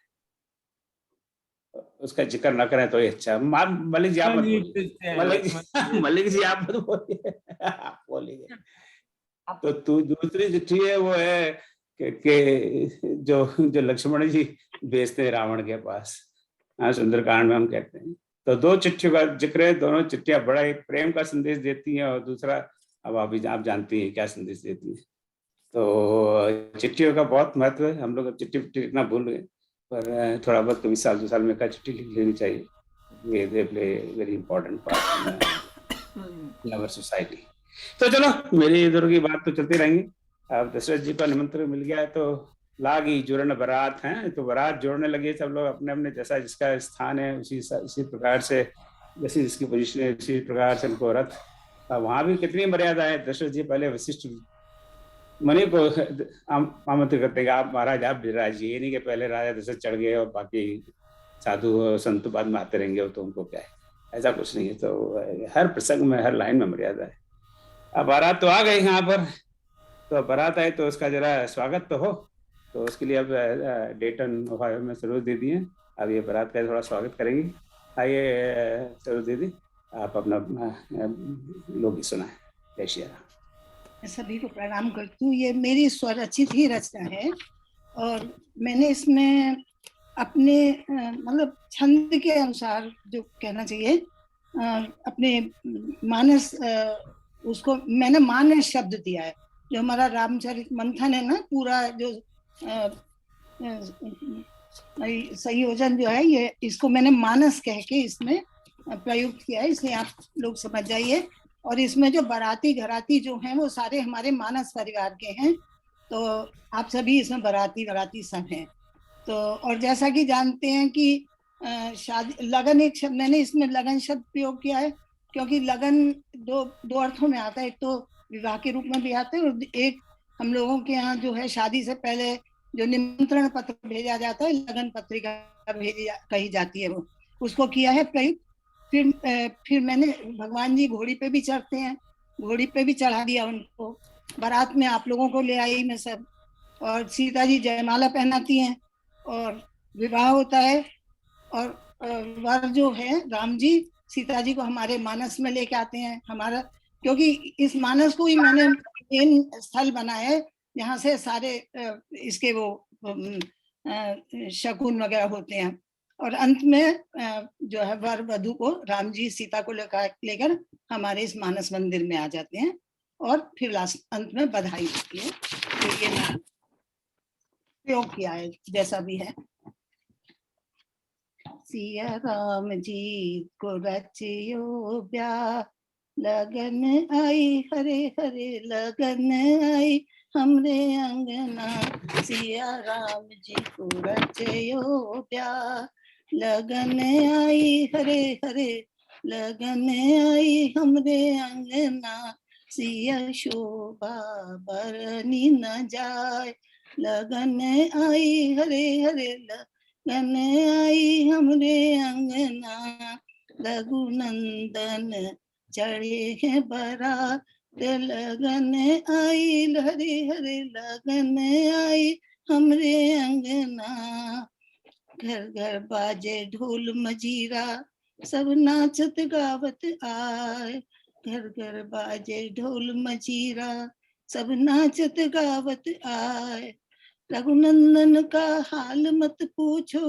Speaker 2: उसका जिक्र ना करें तो अच्छा। मलिक जी आप मत बोलिए, मलिक जी आप मत बोलिए, आप बोलिए। तो दूसरी चिट्ठी है वो है कि जो लक्ष्मण जी भेजते हैं रावण के पास, सुंदरकांड में हम कहते हैं। तो 2 चिट्ठियों का जिक्र है, दोनों चिट्ठियां बड़ा एक प्रेम का संदेश देती हैं, और दूसरा अब आप जानती हैं क्या संदेश देती हैं। तो चिट्ठियों का बहुत महत्व है। हम लोग अब चिट्ठी लिखना भूल गए, पर थोड़ा बहुत कभी साल 2 साल में का चिट्ठी लिख लेनी चाहिए। They play very important part in our society. तो चलो, मेरी इधर की बात तो चलती रहेंगी। अब दशरथ जी का निमंत्रण मिल गया तो लागी जुड़न बारात हैं, तो बारात जोड़ने लगे सब लोग अपने अपने, जैसा जिसका स्थान है उसी प्रकार से, जैसी जिसकी पोजीशन है उसी प्रकार से उनको रथ। वहां भी कितनी मर्यादा है। दशरथ जी पहले वशिष्ठ मुनि को आमंत्रित करते हैं, आप महाराज आप विराज, ये नहीं कि पहले राजा दशरथ चढ़ गए और बाकी साधु संत बाद में आते रहेंगे, तो उनको क्या है, ऐसा कुछ नहीं है। तो हर प्रसंग में, हर लाइन में मर्यादा है। अब बारात तो आ गई यहाँ पर, तो बारात आई तो उसका जरा स्वागत तो हो। तो उसके लिए अब डेटन ओहायो में सरोज दीदी हैं, अब ये बारात का थोड़ा स्वागत करेंगी। आइए सरोज दीदी, आप अपना लोग सुनाएं। जय श्री राम।
Speaker 13: मैं सभी को प्रणाम करती हूँ। ये मेरी स्वरचित ही रचना है, और मैंने इसमें अपने मतलब छंद के अनुसार जो कहना चाहिए, अपने मानस, उसको मैंने मानस शब्द दिया है। जो हमारा रामचरित मंथन है ना, पूरा जो संयोजन जो है, ये इसको मैंने मानस कह के इसमें प्रयुक्त किया है, इसलिए आप लोग समझ जाइए। और इसमें जो बाराती घराती जो हैं वो सारे हमारे मानस परिवार के हैं, तो आप सभी इसमें बाराती सब हैं। तो और जैसा कि जानते हैं कि शादी लगन एक शब्द, मैंने इसमें लगन शब्द प्रयोग किया है क्योंकि लगन दो अर्थों में आता है। एक तो विवाह के रूप में भी आता है, और एक हम लोगों के यहाँ जो है शादी से पहले जो निमंत्रण पत्र भेजा जाता है, लगन पत्रिका कही जाती है, वो उसको किया है प्रयुक्त। फिर मैंने भगवान जी घोड़ी पे भी चढ़ते हैं, घोड़ी पे भी चढ़ा दिया उनको। बारात में आप लोगों को ले आई मैं सब, और सीता जी जयमाला पहनाती हैं और विवाह होता है। और वर जो है राम जी सीता जी को हमारे मानस में लेके आते हैं। हमारा क्योंकि इस मानस को ही मैंने मेन स्थल बनाया है जहाँ से सारे इसके वो शकुन वगैरह होते हैं। और अंत में जो है वर वधु को राम जी सीता को लेकर हमारे इस मानस मंदिर में आ जाते हैं, और फिर लास्ट अंत में बधाई होती है। तो ये मैं प्रयोग किया है जैसा भी है। सिया राम जी को रचियो ब्याह, लगन आई हरे हरे लगन आई हमरे अंगना। सिया राम जी को रचियो ब्याह, लगन आई हरे हरे लगन आई हमरे अंगना। सिया शोभा बरनी न जाए, लगन आई हरे हरे लगन आई हमरे अंगना। रघुनंदन चढ़े हैं बारात, लगन आई हरे हरे लगन आई हमरे अंगना। घर घर बाजे ढोल मजीरा, सब नाचत गावत आए। घर घर बाजे ढोल मजीरा, सब नाचत गावत आए। रघुनंदन का हाल मत पूछो,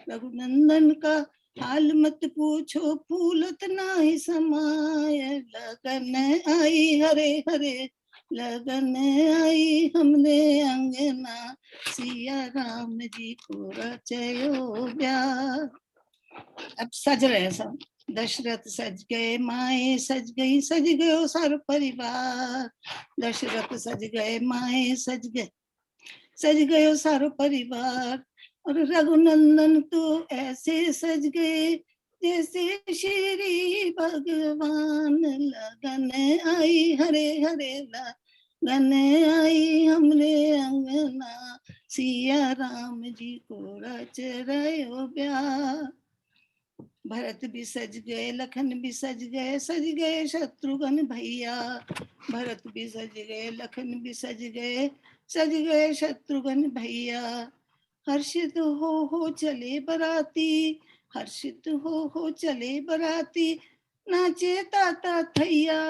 Speaker 13: रघुनंदन का हाल मत पूछो फूलत नाही समाय, लगन आई हरे हरे लगन आई हमने अंगना, सिया राम जी को रचयो ब्याह। अब सज रहे सब, दशरथ सज गए माए सज गई, सज गयो सारा परिवार। दशरथ सज गए माए सज गयो सारो परिवार। और रघुनंदन तो ऐसे सज गए जैसे श्री भगवान, लगन आई हरे हरे लगन आई हमरे अंगना, सिया राम जी को रच रयो ब्याह। भरत भी सज गए लखन भी सज गए शत्रुघ्न भैया। भरत भी सज गए लखन भी सज गए शत्रुघ्न भैया। हर्षित हो चले बराती, हर्षित हो चले बराती, नाचे ताता थैया,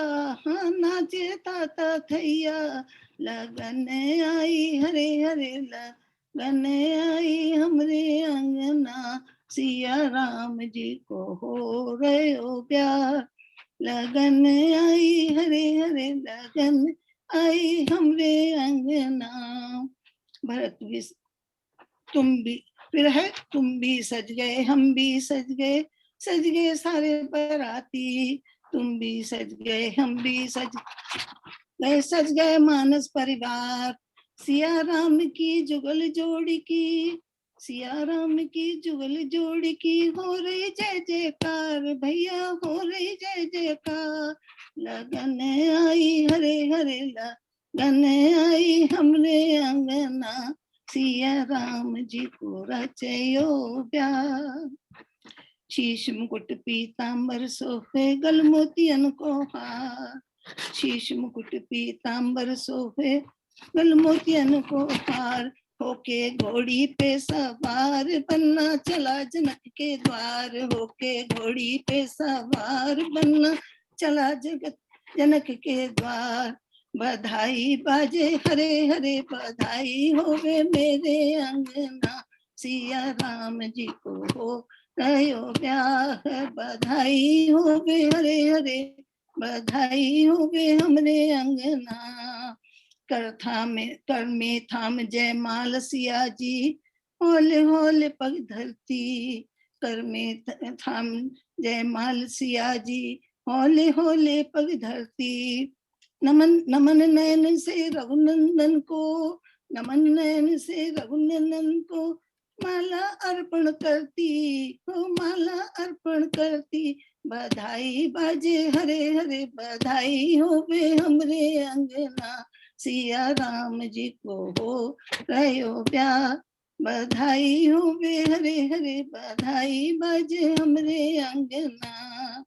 Speaker 13: हाँ नाचे ताता थैया। लगन आई हरे हरे लगन आई हमरे अंगना, सिया राम जी को हो गयो ब्याह। लगन आई हरे हरे लगन आई हमरे अंगना। भरत भी तुम भी फिर है, तुम भी सज गए हम भी सज गए सारे बराती। तुम भी सज गए हम भी सज गए मानस परिवार। सिया राम की जुगल जोड़ी की, सिया राम की जुगल जोड़ी की, हो रही जय जयकार भैया हो रही जय जयकार। लगन आई हरे हरे लगन आई हमरे अंगना, सिया राम जी को रचयो ब्याह। शीश मुकुट पीतांबर सोहे गल मोतियन को हार, शीश मुकुट पीतांबर सोहे गल मोतियन को हार। होके घोड़ी पे सवार बनना चला जनक के द्वार, होके घोड़ी पे सवार बनना चला जगत जनक के द्वार। बधाई बाजे हरे हरे बधाई होवे मेरे अंगना, सिया राम जी को हो गयो ब्याह। बधाई होवे हरे हरे बधाई होवे हमरे अंगना। कर में थाम जय माल सिया जी, होले होले पग धरती। कर में थाम जय माल सिया जी, होले होले पग धरती। नमन नमन नयन से रघुनंदन को, नमन नयन से रघुनंदन को, माला अर्पण करती हो माला अर्पण करती। बधाई बाजे हरे हरे बधाई होवे हमरे अंगना, सिया राम जी को हो गयो ब्याह। बधाई होवे हरे हरे बधाई बाजे हमरे अंगना।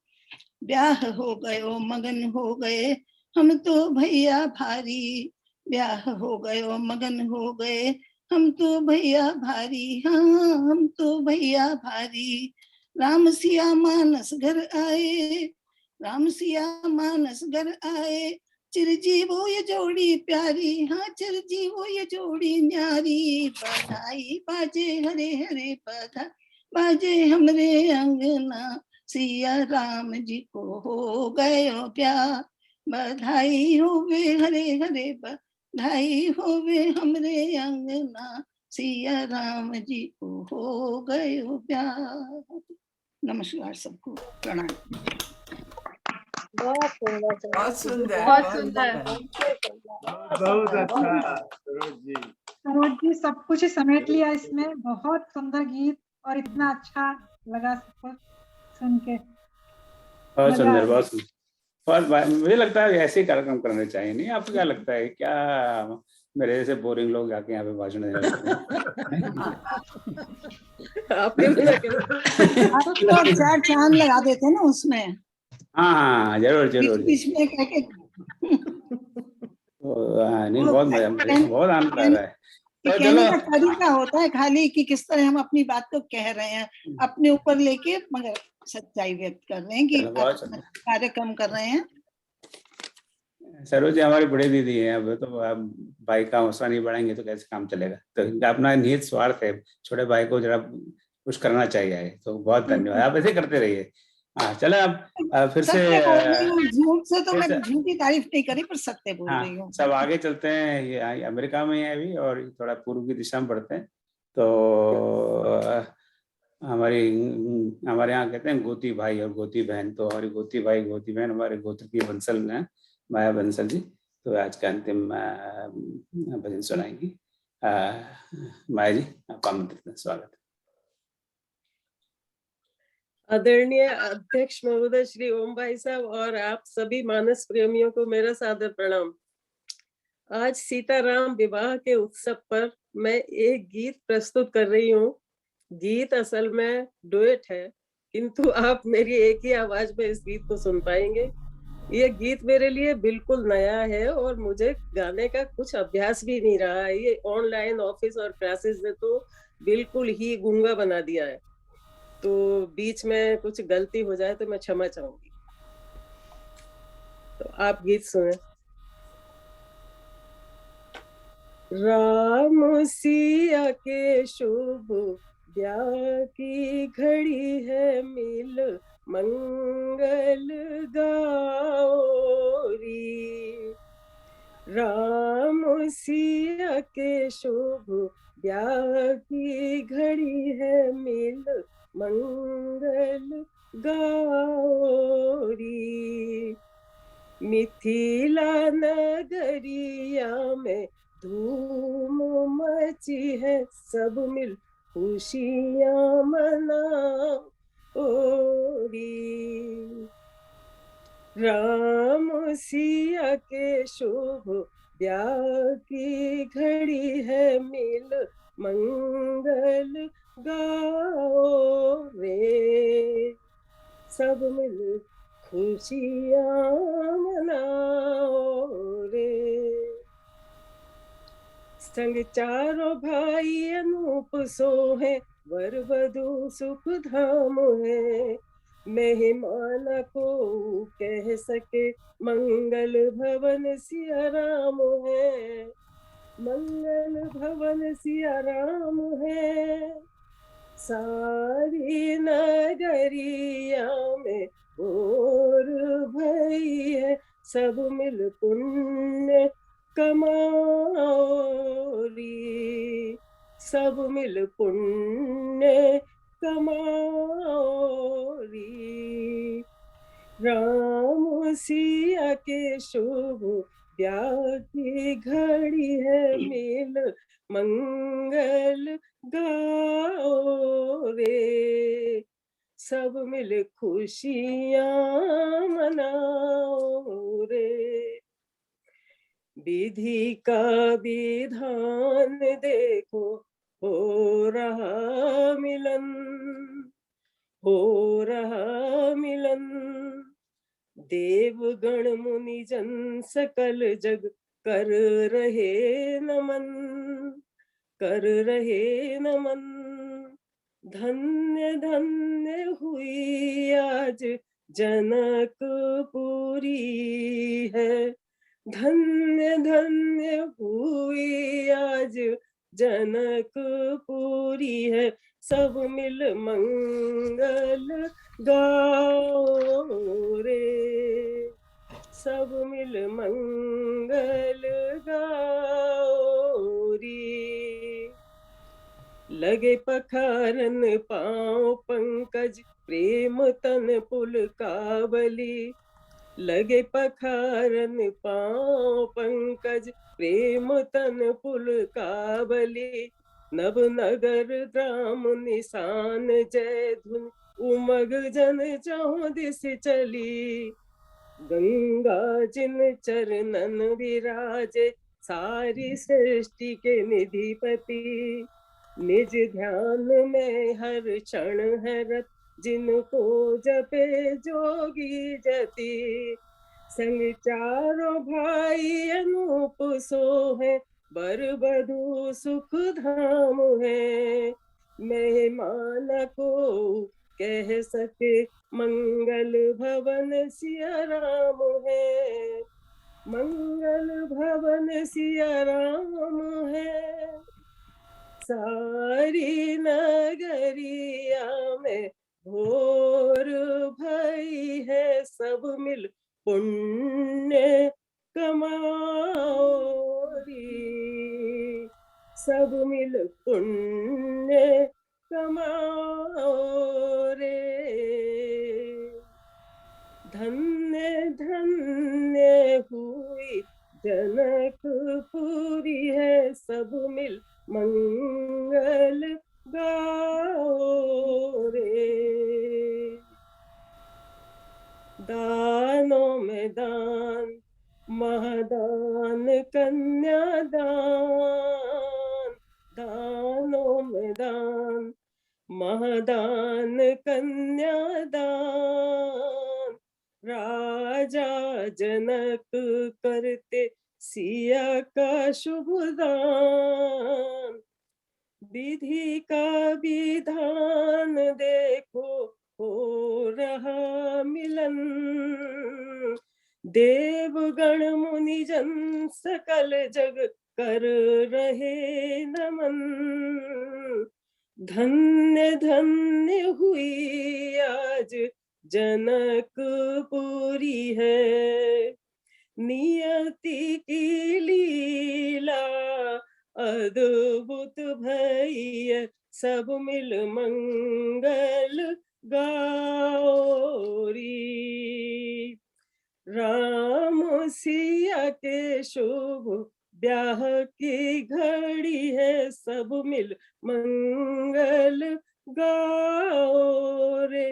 Speaker 13: ब्याह हो गयो मगन हो गए हम तो भैया भारी, ब्याह हो गयो मगन हो गए हम तो भैया भारी, हाँ हम तो भैया भारी। राम सिया मानस घर आए, राम सिया मानस घर आए। चिरजीवो ये जोड़ी प्यारी, हाँ चिरजीवो ये जोड़ी न्यारी। बधाई बाजे हरे हरे बधाई बाजे हमरे अंगना, सिया राम जी को हो गयो ब्याह। बधाई होवे हरे हरे बधाई होवे हमरे अंगना, सिया राम जी को हो गयो ब्याह। नमस्कार सबको, प्रणाम।
Speaker 3: बहुत सुंदर
Speaker 4: बहुत सुंदर
Speaker 8: बहुत सुंदर।
Speaker 12: बहुत अच्छा सरोज जी।
Speaker 1: सरोज जी सब कुछ ही समेट लिया इसमें, बहुत सुंदर गीत और इतना अच्छा लगा सबको सुन के।
Speaker 2: बहुत सुंदर बहुत सुंदर। और मुझे लगता है ऐसे ही कार्यक्रम करने चाहिए, नहीं? आपको क्या लगता है? क्या मेरे जैसे बोरिंग लोग जाके यहाँ पे भाषण देने लगते
Speaker 13: आप चार चांद लगा देते ना उसमें।
Speaker 2: हाँ जरूर जरूर
Speaker 13: बीच में कह के
Speaker 2: नहीं, बहुत मजा, बहुत आनंद आ रहा है। तो
Speaker 13: कहने का तरीका होता है खाली कि किस तरह हम अपनी बात को कह रहे हैं, अपने ऊपर लेके मगर सच्चाई व्यक्त कर रहे हैं कि कार्यक्रम कर रहे हैं।
Speaker 2: सरोज जी हमारी बड़ी दीदी है, अब तो आप भाई का हौसला नहीं बढ़ाएंगे तो कैसे काम चलेगा? तो इनका अपना निहित स्वार्थ है, छोटे भाई को जरा कुछ करना चाहिए। तो बहुत धन्यवाद, आप ऐसे करते रहिए। हाँ चलो अब फिर से
Speaker 13: सत्य बोल रही हूँ, झूठ से तो
Speaker 2: फिर
Speaker 13: मैं
Speaker 2: से
Speaker 13: झूठी तारीफ नहीं करी, पर सत्य बोल
Speaker 2: हाँ
Speaker 13: रही हूँ।
Speaker 2: सब आगे चलते हैं। ये अमेरिका में है अभी और थोड़ा पूर्व की दिशा में बढ़ते हैं। तो हमारे यहाँ कहते हैं गोती भाई और गोती बहन। तो हमारी गोती भाई गोती बहन हमारे गोत्र की बंसल हैं, माया बंसल जी। तो आज का अंतिम भजन सुनाएंगी माया जी, आपका आमंत्रित है, स्वागत है।
Speaker 5: आदरणीय अध्यक्ष महोदय श्री ओम भाई साहब और आप सभी मानस प्रेमियों को मेरा सादर प्रणाम। आज सीताराम विवाह के उत्सव पर मैं एक गीत प्रस्तुत कर रही हूँ। गीत असल में डुएट है, किंतु आप मेरी एक ही आवाज में इस गीत को सुन पाएंगे। ये गीत मेरे लिए बिल्कुल नया है और मुझे गाने का कुछ अभ्यास भी नहीं रहा है। ये ऑनलाइन ऑफिस और क्लासेस ने तो बिल्कुल ही गूंगा बना दिया है। तो बीच में कुछ गलती हो जाए तो मैं क्षमा चाहूंगी। तो आप गीत सुने। राम सिया के शुभ ब्याह की घड़ी है, मिल मंगल गाओरी। राम सिया के शुभ ब्याह की घड़ी है, मिल मंगल गाओरी। मिथिला नगरिया में धूम मची है, सब मिल खुशियां मनाओरी। राम सिया के शुभ ब्याह की घड़ी है, मिल मंगल गाओ रे। सब मिल खुशियां मनाओ रे। संग चारों भाई अनूप सोहे, वर वधू सुख धाम है। मेहमान को कह सके, मंगल भवन सिया राम है। मंगल भवन सिया राम है। सारी नगरिया में और भई है, सब मिल पुण्य कमाओरी। सब मिल पुण्य कमाओरी। राम सिया के शुभ ब्याह की घड़ी है, मिल मंगल गाओ रे। सब मिल खुशियां मनाओ रे। विधि का विधान देखो, हो रहा मिलन, हो रहा मिलन। देवगण मुनि जन सकल जग कर रहे नमन, कर रहे नमन। धन्य धन्य हुई आज जनकपुरी है। धन्य धन्य हुई आज जनकपुरी है। सब मिल मंगल गाओ रे। सब मिल मंगल गाओ रे। लगे पखारन पाँव पंकज, प्रेम तन पुल कावली। लगे पखारन पाँव पंकज, प्रेम तन पुल कावली। नव नगर ग्राम निशान जय धुन, उमग जन चहुँ दिस चली। गंगा जिन चरणन विराजे, सारी सृष्टि के निधिपति। निज ध्यान में हर क्षण है रत, जिनको जपे जोगी जति। संग चारों भाई अनूप सोहे, वर वधू सुख धाम है। मेहमान को कह सके, मंगल भवन सिया राम है। मंगल भवन सिया राम है। सारी नगरिया में भोर भई है, सब मिल पुण्य कमाओ री, सब मिल पुण्य कमाओ रे। धन्य धन्य हुई जनकपुरी है, सब मिल मंगल गाओ रे। दानों में दान, महादान कन्यादान, दानों में दान, महादान कन्यादान, राजा जनक करते सिया का शुभ दान। विधि का विधान देखो हो रहा मिलन, देवगण मुनि जन सकल जग कर रहे नमन। धन्य धन्य हुई आज जनकपुरी है, नियति की लीला अद्भुत भई, सब मिल मंगल गाओ री। राम सिया के शुभ ब्याह की घड़ी है, सब मिल मंगल गाओ रे।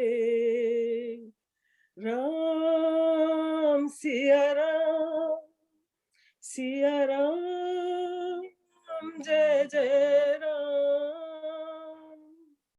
Speaker 5: राम सिया राम, सिया राम, जय जय